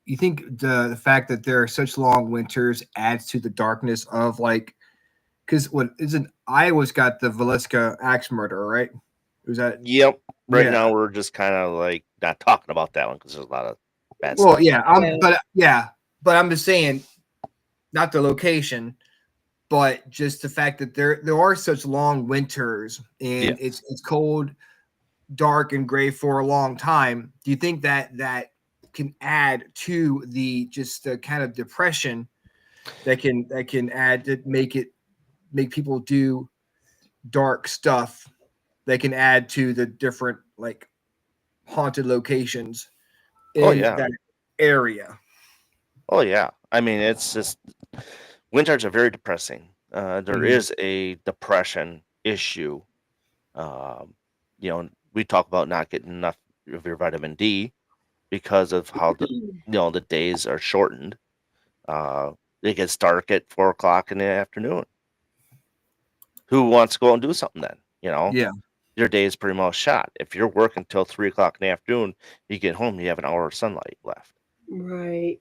you think the fact that there are such long winters adds to the darkness of like because what isn't Iowa's got the Velisca axe murder, right? Was that yep. Right yeah. now we're just kind of like not talking about that one because there's a lot of bad Well, stuff. yeah, Yeah. but I'm just saying, not the location, but just the fact that there are such long winters and Yes. it's cold, dark, and gray for a long time. Do you think that can add to the just the kind of depression that can add to make people do dark stuff that can add to the different like haunted locations Oh in yeah. that area? Oh yeah. I mean, it's just winters are very depressing. There Mhm. is a depression issue. Um, we talk about not getting enough of your vitamin D because of how the days are shortened. Uh, it gets dark at 4 o'clock in the afternoon. Who wants to go and do something then? Yeah. Your day is pretty much shot. If you're working till 3 o'clock in the afternoon, you get home, you have an hour of sunlight left. Right.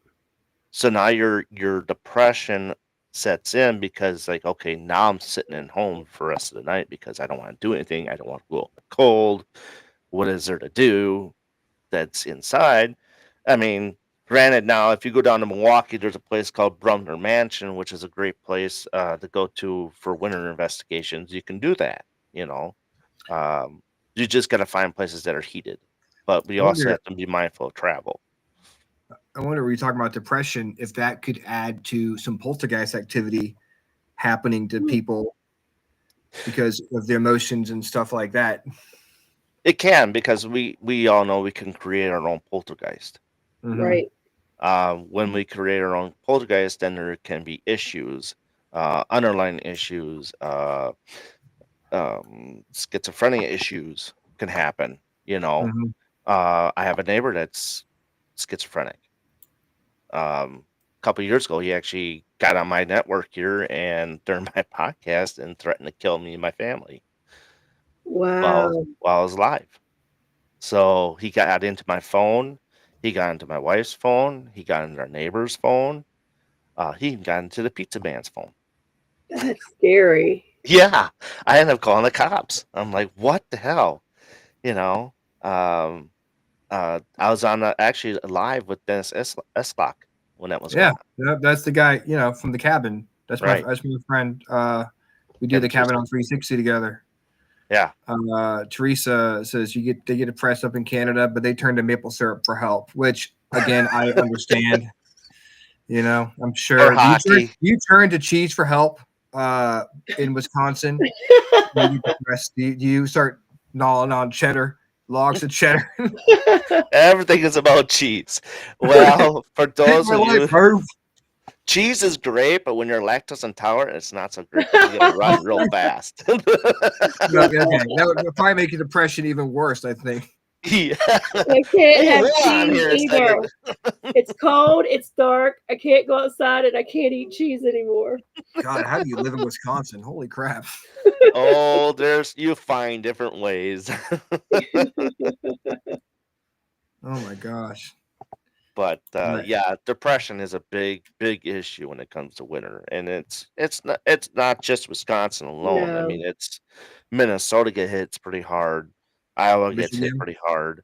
So now your depression sets in because like, okay, now I'm sitting in home for the rest of the night because I don't want to do anything. I don't want to go out in the cold. What is there to do that's inside? I mean, granted, now if you go down to Milwaukee, there's a place called Brumner Mansion, which is a great place to go to for winter investigations. You can do that, you know. Um, you just got to find places that are heated, but we I also wonder have to be mindful of travel. I wonder when you talking about depression, if that could add to some poltergeist activity happening to Hmm. people because of their emotions and stuff like that. It can because we all know we can create our own poltergeist. Hmm. Right. When we create our own poltergeist, then there can be issues, underlying issues, schizophrenia issues can happen. Mhm. I have a neighbor that's schizophrenic. A couple years ago, he actually got on my network here and during my podcast and threatened to kill me and my family Wow. while I was live. So he got into my phone. He got into my wife's phone. He got into our neighbor's phone. He even got into the pizza man's phone. That's scary. Yeah, I ended up calling the cops. I'm like, what the hell? You know, um, I was on actually live with Dennis Eslock when that was Yeah, going on. that's the guy, from the cabin. Right. That's my friend. We do Yeah, the cabin Teresa. on 360 together. Yeah. Teresa says they get depressed up in Canada, but they turn to maple syrup for help, which again I understand. I'm Or sure hockey. you turn to cheese for help in Wisconsin. You get depressed. You start gnawing on cheddar, logs of cheddar. Everything is about cheese. Take Well, for those my of life, you, bro. cheese is great, but when you're lactose intolerant, it's not so great because you got to run real fast. No, okay, that would probably make your depression even worse. I think. Yeah. I can't Oh, have hold on cheese here a either. second. It's cold, it's dark, I can't go outside, and I can't eat cheese anymore. God, how do you live in Wisconsin? Holy crap! Oh, you find different ways. Oh my gosh. But Right. yeah, depression is a big issue when it comes to winter, and it's not just Wisconsin alone. I No. mean, it's Minnesota gets pretty hard. Iowa gets hit Michigan. pretty hard.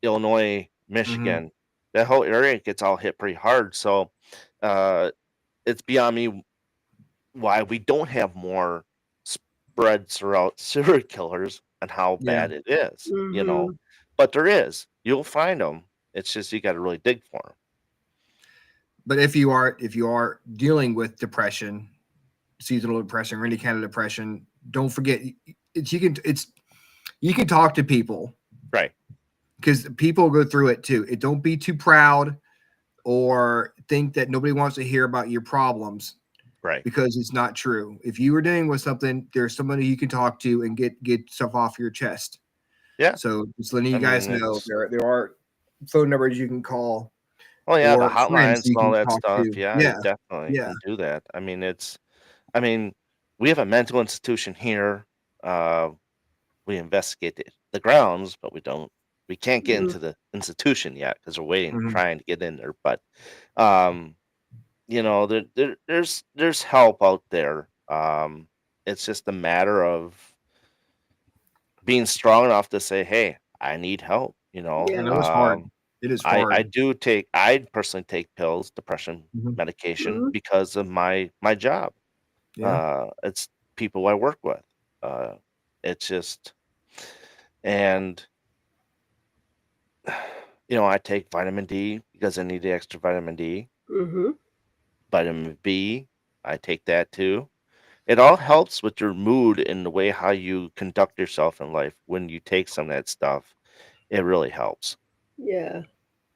Illinois, Hmm. Michigan, that whole area gets all hit pretty hard. So uh, it's beyond me why we don't have more spread throughout serial killers and how Yeah, bad it is. Mhm. But there is. You'll find them. It's just you got to really dig for them. but if you are dealing with depression, seasonal depression, or any kind of depression, don't forget it's you can talk to people Right. because people go through it too. It don't be too proud or think that nobody wants to hear about your problems Right. because it's not true. If you were dealing with something, there's somebody you can talk to and get stuff off your chest. Yeah. So just letting I you guys mean, know it's there are phone numbers you can call oh yeah, the or friends hotlines you and all can that talk stuff. to. Yeah, you Yeah, definitely yeah. can do that. I mean, we have a mental institution here. Uh, we investigate the grounds, but we can't get Mhm. into the institution yet because we're waiting, Mhm. trying to get in there. But um, there's help out there. It's just a matter of being strong enough to say, "Hey, I need help." I Yeah. know it's hard. It is I hard. do I personally take pills, depression Mhm. medication Mhm. because of my job. Yeah. It's people I work with. Uh, it's just and I take vitamin D because I need the extra vitamin D. Mhm. Vitamin B, I take that too. It all helps with your mood and the way how you conduct yourself in life when you take some of that stuff. It really helps. Yeah.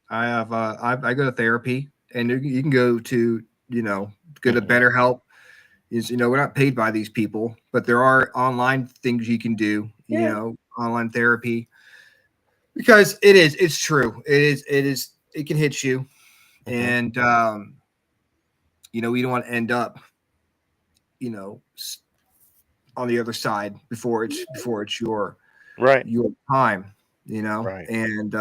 I have I go to therapy and you can go to, go to Hmm. BetterHelp. Is we're not paid by these people, but there are online things you can do, Yeah. online therapy because it's true. It can hit you Hmm. and we don't want to end up, you know, s- on the other side before it's Right, your time, right. and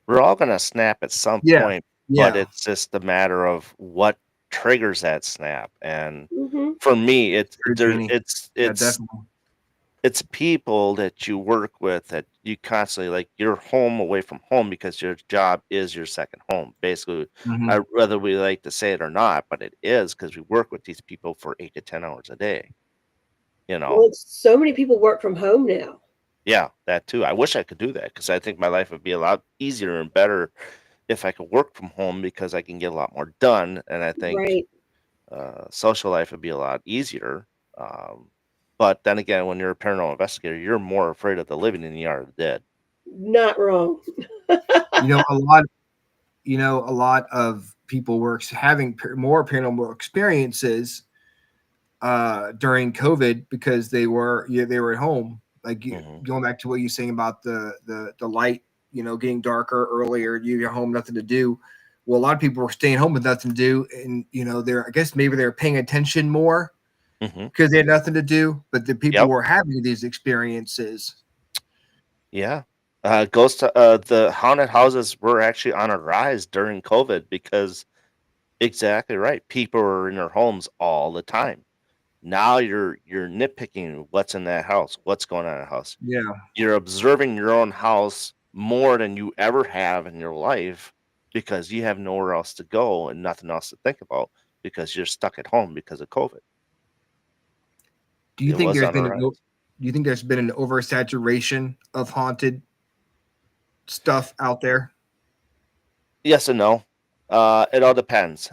We're all gonna snap at some yeah, point, but yeah, it's just a matter of what triggers that snap. And Mhm. for me, it's True, there. Jeannie. It's Yeah, it's definitely. it's people that you work with that you constantly like. You're home away from home because your job is your second home. Basically, Hmm. whether we like to say it or not, but it is because we work with these people for 8 to 10 hours a day. You Well, know, so many people work from home now. yeah, that too. I wish I could do that because I think my life would be a lot easier and better if I could work from home because I can get a lot more done, and I think Right. social life would be a lot easier. Um, but then again, when you're a paranormal investigator, you're more afraid of the living than you are of the dead. Not wrong. You know, a lot. a lot of people were having more paranormal experiences during COVID because they were at home. Like going back to what you're saying about the light, getting darker earlier. You're home, nothing to do. Well, a lot of people were staying home with nothing to do, and I guess maybe they're paying attention more because they had nothing to do. But the people were having these experiences. Yeah. The haunted houses were actually on a rise during COVID because exactly right. People are in their homes all the time. Now you're nitpicking what's in that house, what's going on in the house. Yeah. You're observing your own house more than you ever have in your life because you have nowhere else to go and nothing else to think about because you're stuck at home because of COVID. Do you It think was there's on a been rise. do you think there's been an oversaturation of haunted stuff out there? Yes and no. It all depends.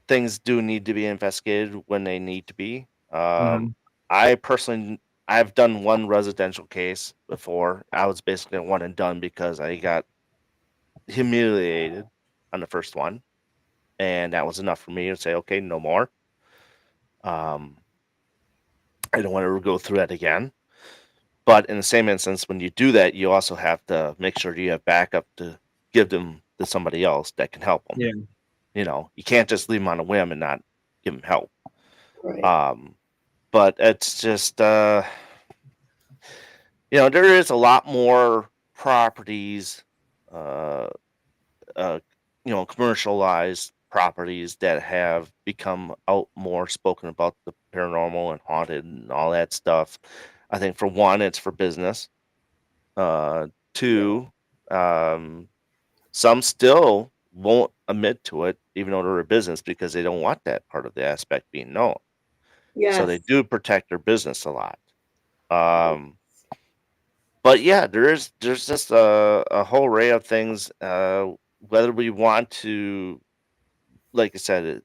Things do need to be investigated when they need to be. Mhm. I personally, I've done one residential case before. I was basically a one and done because I got humiliated on the first one, and that was enough for me to say, okay, no more. Um, I don't want to go through that again. But in the same instance, when you do that, you also have to make sure you have backup to give them to somebody else that can help them. Yeah. You can't just leave them on a whim and not give them help. Right. But it's just, there is a lot more properties, uh, uh, commercialized properties that have become out more spoken about the paranormal and haunted and all that stuff. I think for one, it's for business. Two, um, some still won't admit to it, even though they're a business, because they don't want that part of the aspect being known. So they Yes. do protect their business a lot. But yeah, there's just a whole array of things. Whether we want to, like I said,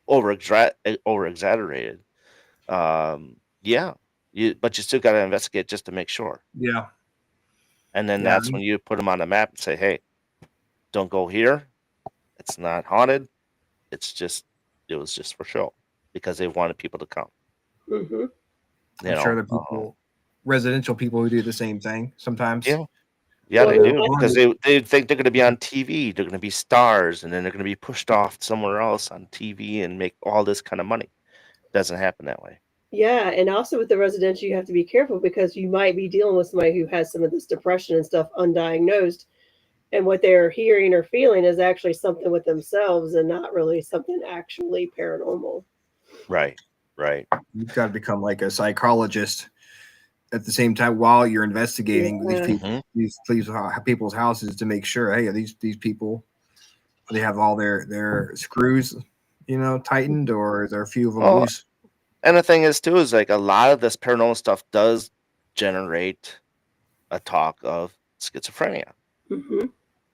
over exaggerated. Yeah, but you still got to investigate just to make sure. Yeah. And then Yeah. that's when you put them on the map and say, hey, don't go here. It's not haunted. It was just for show because they wanted people to come. Hmm. You I'm sure know, the residential people who do the same thing sometimes. yeah, yeah, Well, they no, do because they think they're going to be on TV. They're going to be stars, and then they're going to be pushed off somewhere else on TV and make all this kind of money. Doesn't happen that way. yeah, and also with the residential, you have to be careful because you might be dealing with somebody who has some of this depression and stuff undiagnosed, and what they're hearing or feeling is actually something with themselves and not really something actually paranormal. Right, right. You've got to become like a psychologist at the same time while you're investigating these Yeah. people, these people's houses to make sure, hey, these people, they have all their screws, tightened, or is there a few of them Oh, loose? and the thing is too is like a lot of this paranormal stuff does generate a talk of schizophrenia. Hmm.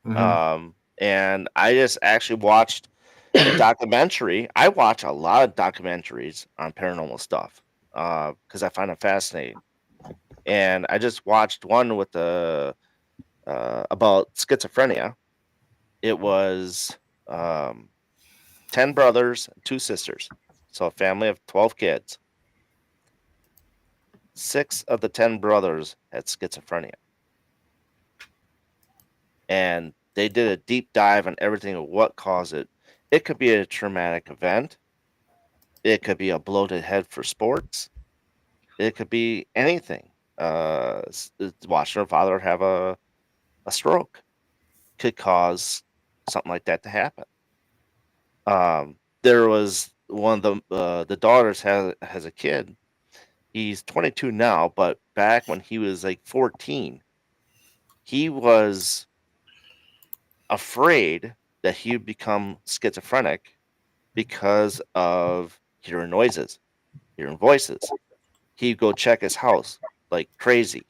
Hmm. And I just actually watched a documentary. I watch a lot of documentaries on paranormal stuff because I find it fascinating. And I just watched one with the about schizophrenia. It was 10 brothers and 2 sisters, so a family of 12 kids. 6 of the 10 brothers had schizophrenia, and they did a deep dive on everything of what caused it. It could be a traumatic event. It could be a bloated head for sports. It could be anything. Watching her father have a stroke could cause something like that to happen. There was one of the daughters has a kid. He's 22 now, but back when he was like 14, he was afraid that he would become schizophrenic because of hearing noises, hearing voices. He'd go check his house like crazy,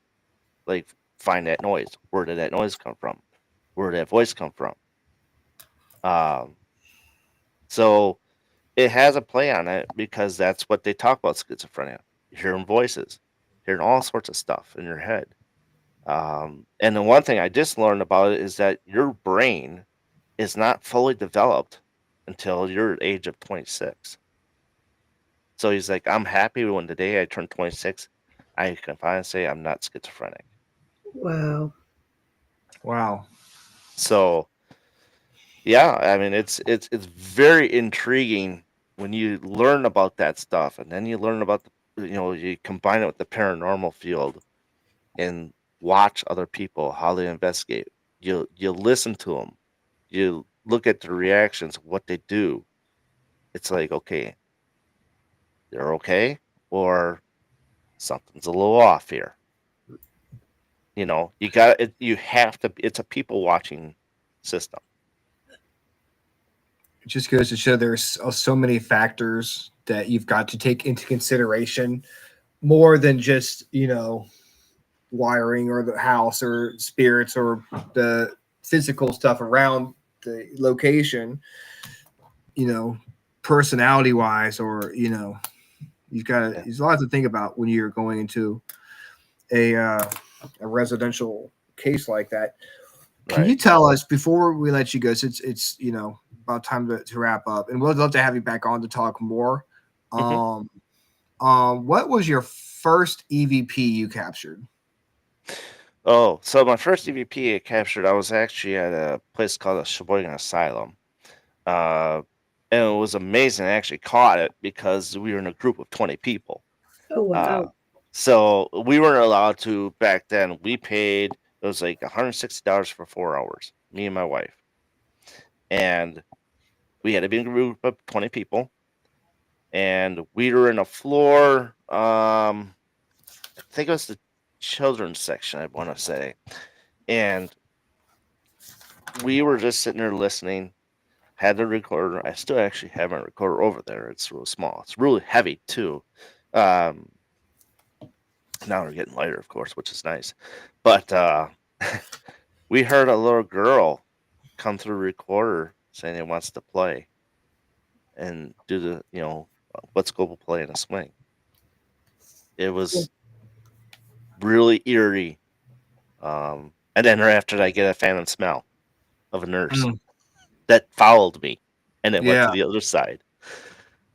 like find that noise. Where did that noise come from? Where did that voice come from? Um, so it has a play on it because that's what they talk about schizophrenia. Hearing voices, hearing all sorts of stuff in your head. And the one thing I just learned about it is that your brain is not fully developed until you're at the age of 26. So he's like, I'm happy when the day I turn 26, I can finally say I'm not schizophrenic. Wow. Wow. So yeah, I mean it's very intriguing when you learn about that stuff, and then you learn about you combine it with the paranormal field and watch other people how they investigate. You listen to them, you look at the reactions, what they do. It's like, okay, they're okay, or something's a little off here. You got it. You have to. It's a people watching system. It just goes to show there's so many factors that you've got to take into consideration more than just, wiring or the house or spirits or the physical stuff around the location, personality wise, or, you've got Yeah. there's a lot to think about when you're going into a residential case like that. Can you Right. tell us before we let you go? Since it's about time to wrap up, and we'd love to have you back on to talk more. Mhm. What was your first EVP you captured? Oh, so my first EVP I captured, I was actually at a place called a Sheboygan Asylum. Uh, and it was amazing. I actually caught it because we were in a group of 20 people. Oh Uh, wow. so we weren't allowed to back then. We paid, it was like $160 for 4 hours, me and my wife. And we had to be in a group of 20 people. And we were in a floor, I think it was the children's section, I want to say. And we were just sitting there listening, had the recorder. I still actually have my recorder over there. It's real small. It's really heavy too. Um, Now we're getting lighter, of course, which is nice. But we heard a little girl come through the recorder saying he wants to play and do the, let's go play in a swing. It was really eerie. And then right after that, I get a phantom smell of a nurse Mm, that followed me and then went yeah. to the other side.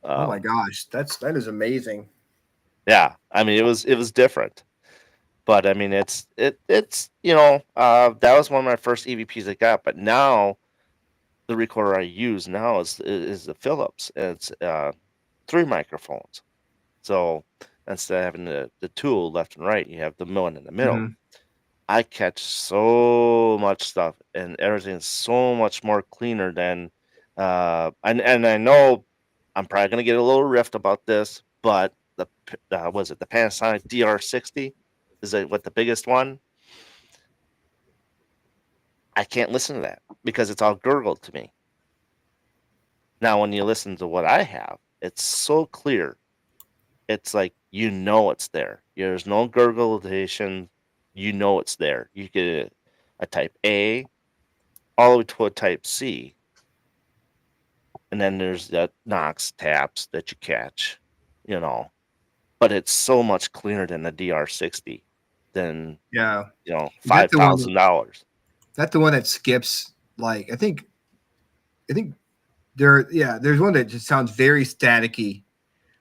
Oh my Um, gosh, that is amazing. yeah, I mean it was different, but I mean it's that was one of my first EVPs I got. But now the recorder I use now is the Philips. It's 3 microphones, so instead of having the tool left and right, you have the one in the middle. Hmm. I catch so much stuff, and everything's so much more cleaner than, and I know I'm probably gonna get a little rift about this, but was it the Panasonic DR60? Is that what the biggest one? I can't listen to that because it's all gurgled to me. Now, when you listen to what I have, it's so clear. It's like it's there. There's no gurgleation. It's there. You get a type A all the way to a type C, and then there's that Knox taps that you catch, you know. But it's so much cleaner than the DR60 than Yeah. Is that five the one? thousand dollars. That the one that skips? Like I think there. Yeah, there's one that just sounds very staticky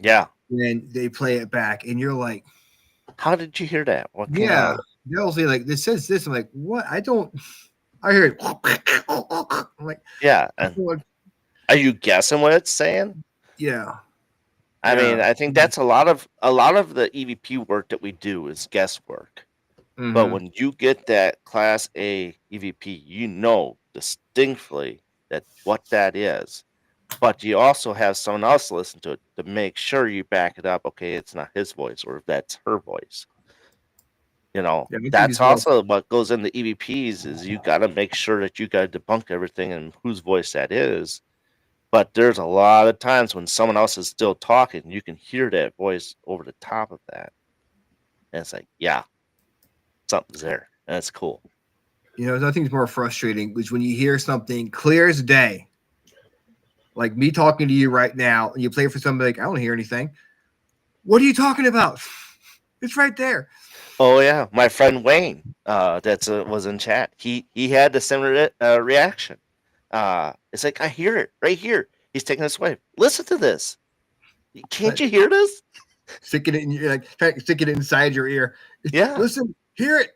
Yeah. when they play it back, and you're like, How did you hear that? What came out yeah. of it? They'll say like this says this. I'm like, what? I don't. I hear it. I'm like, Yeah. And what? are you guessing what it's saying? Yeah. I Yeah. mean, I think that's a lot of the EVP work that we do is guesswork. But Hmm. when you get that Class A EVP, you know distinctly that what that is. But you also have someone else listen to it to make sure you back it up. Okay, it's not his voice, or if that's her voice. Yeah. I think That's as well. also what goes into EVPs is you got to make sure that you got to debunk everything and whose voice that is. But there's a lot of times when someone else is still talking, you can hear that voice over the top of that. And it's like, yeah, something's there. And it's cool. Nothing's more frustrating is when you hear something clear as day, like me talking to you right now, and you play it for somebody like, I don't hear anything. What are you talking about? It's right there. Oh yeah, my friend Wayne, that's was in chat. He had the similar reaction. It's like, I hear it right here. He's taking his wife. Listen to this. Can't But- you hear this? Stick it in your like try to stick it inside your ear. Yeah. Listen, hear it.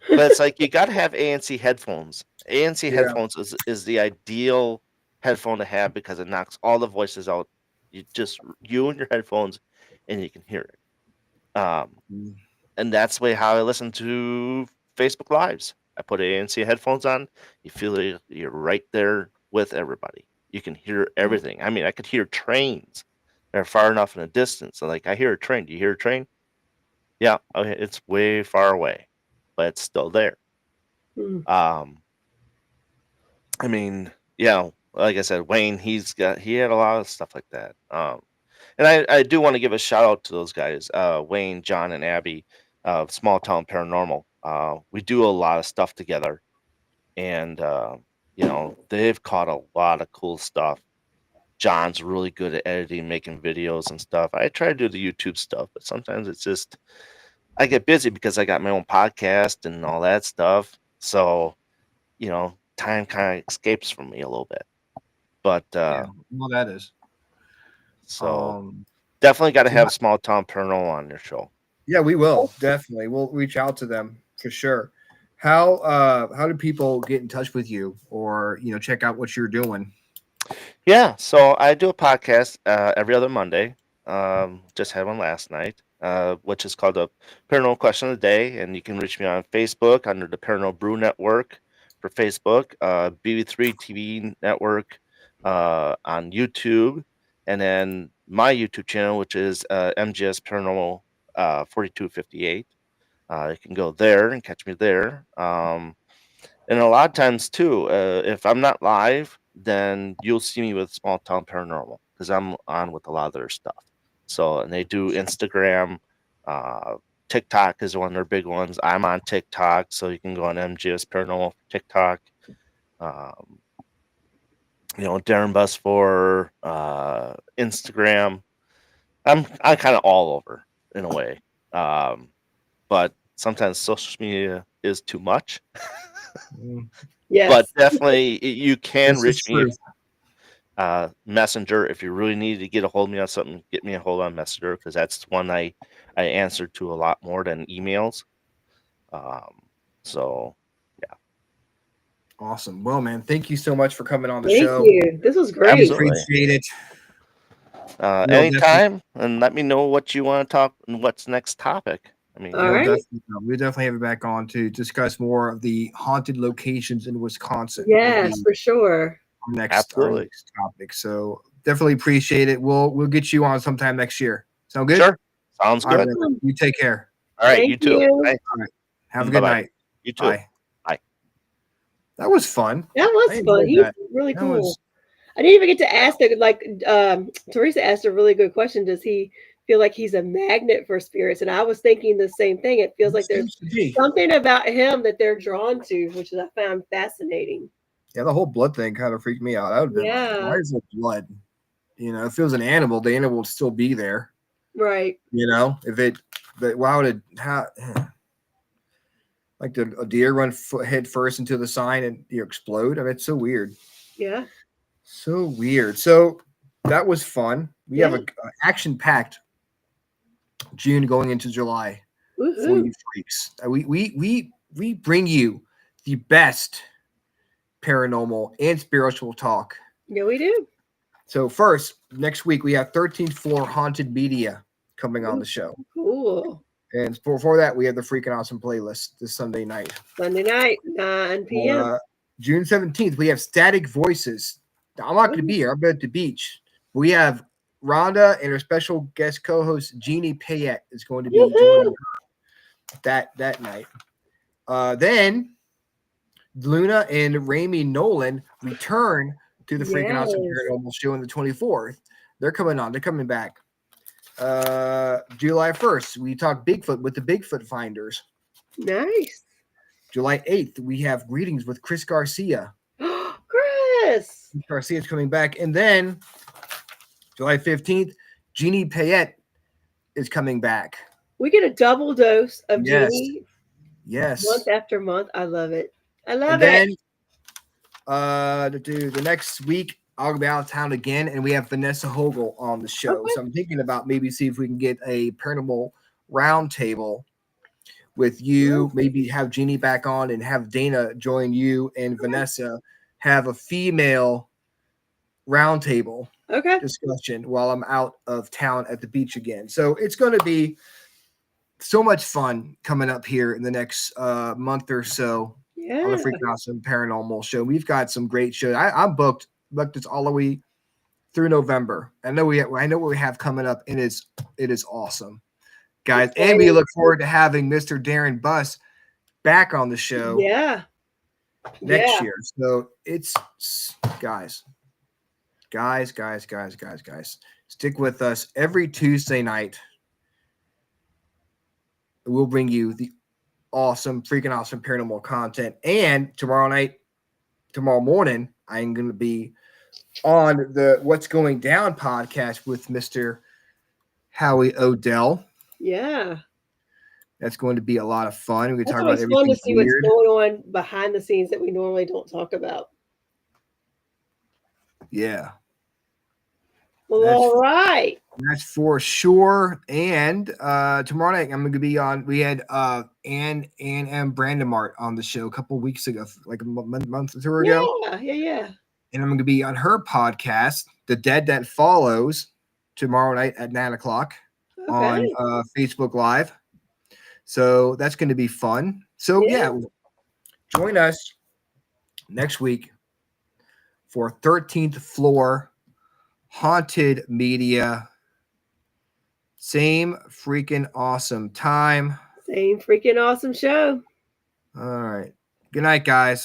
But it's like you got to have ANC headphones. ANC Yeah. headphones is the ideal headphone to have because it knocks all the voices out. You and your headphones, and you can hear it. Mm. And that's the way how I listen to Facebook Lives. I put ANC headphones on. You feel like you're right there with everybody. You can hear everything. I mean, I could hear trains. They're far enough in a distance. So like, I hear a train. Do you hear a train? Yeah, okay, it's way far away, but it's still there. Mm. I mean, yeah, like I said, Wayne, he had a lot of stuff like that. And I do want to give a shout out to those guys, Wayne, John, and Abby, Small Town Paranormal. We do a lot of stuff together, and they've caught a lot of cool stuff. John's really good at editing, making videos and stuff. I try to do the YouTube stuff, but sometimes it's just I get busy because I got my own podcast and all that stuff. So, time kind of escapes from me a little bit. But Well, that is. so definitely got to so have Small Town Paranormal on your show. Yeah, we will definitely. We'll reach out to them for sure. How do people get in touch with you or check out what you're doing? Yeah, so I do a podcast every other Monday. Just had one last night, which is called the Paranormal Question of the Day, and you can reach me on Facebook under the Paranormal Brew Network for Facebook, BB3 TV Network on YouTube, and then my YouTube channel, which is MGS Paranormal 4258. You can go there and catch me there. And a lot of times too, if I'm not live, then you'll see me with Small Town Paranormal because I'm on with a lot of their stuff. So, and they do Instagram, TikTok is one of their big ones. I'm on TikTok, so you can go on MGS Paranormal TikTok. Darin Buss for Instagram. I'm kind of all over in a way, but sometimes social media is too much. Yes. But definitely you can This reach is me true. Messenger if you really need to get a hold of me on something. Get me a hold on Messenger because that's one I answer to a lot more than emails. So yeah, Awesome. Well, man, thank you so much for coming on the Thank show. you. This was great. Absolutely. Appreciate it. Anytime, and let me know what you want to talk and what's next topic. I mean, All right. We'll definitely have you back on to discuss more of the haunted locations in Wisconsin. Yes, for sure. Our next topic. So definitely appreciate it. We'll get you on sometime next year. Sound good? Sure. Sounds All right, good. brother. You take care. All right, Thank you too. you. Thanks. All right. Have a good Bye-bye. night. You too. Bye. Bye. That was fun. That I was enjoyed fun. He's that. really That cool. was- I didn't even get to ask Teresa asked a really good question. Does he feel like he's a magnet for spirits? And I was thinking the same thing. It feels like there's Seems to be. something about him that they're drawn to, which I found fascinating. Yeah, the whole blood thing kind of freaked me out. I would have been like, Yeah. why is there blood? If it was an animal, the animal would still be there. Right. But why would it like did a deer run head first into the sign and explode? I mean, it's so weird. Yeah. So weird. So that was fun. We have a action-packed June going into July for Woohoo. you freaks. We bring you the best paranormal and spiritual talk. Yeah, we do. So first, next week we have 13th Floor Haunted Media coming on the show. Cool. And before that, we have the Freaking Awesome playlist this Sunday night. Sunday night, 9 p.m. June 17th, we have Static Voices. I'm not going to be here. I'm at the beach. We have Rhonda and her special guest co-host Jeannie Payette is going to be joining that night. Then Luna and Ramey Nolan return to the Freaking Awesome Paranormal show on the 24th. They're coming on. They're coming back. July 1st, we talk Bigfoot with the Bigfoot Finders. Nice. July 8th, we have Readings with Chris Garcia. Chris Garcia's coming back. And then July 15th, Jeannie Payette is coming back. We get a double dose of Yes. Jeannie Yes. month after month. I love it. I love And then it. the next week I'll be out of town again, and we have Vanessa Hogel on the show. Okay. So I'm thinking about maybe see if we can get a paranormal roundtable with you. Maybe have Jeannie back on and have Dana join you and Vanessa. Have a female roundtable Okay. discussion while I'm out of town at the beach again. So it's going to be so much fun coming up here in the next month or so on the Yeah. Freakin' Awesome Paranormal Show. We've got some great shows. I'm booked this all the way through November. I know what we have coming up. It is awesome, guys. And we look forward to having Mr. Darin Buss back on the show Yeah. next Yeah. year. So it's guys. Stick with us every Tuesday night. We'll bring you the freaking awesome paranormal content. And tomorrow morning, I'm going to be on the What's Going Down podcast with Mr. Howie Odell. Yeah. That's going to be a lot of fun. We're going to That's talk about always fun everything to see weird. what's going on behind the scenes that we normally don't talk about. Yeah. Well, all right. That's for sure. And tomorrow night I'm going to be on. We had Ann M. Brandemart on the show a couple weeks ago, like a month or two ago. Yeah. And I'm going to be on her podcast, The Dead That Follows, tomorrow night at 9:00 on Facebook Live. So that's going to be fun. So yeah, join us next week for 13th Floor Haunted Media. Same freaking awesome time. Same freaking awesome show. All right. Good night, guys.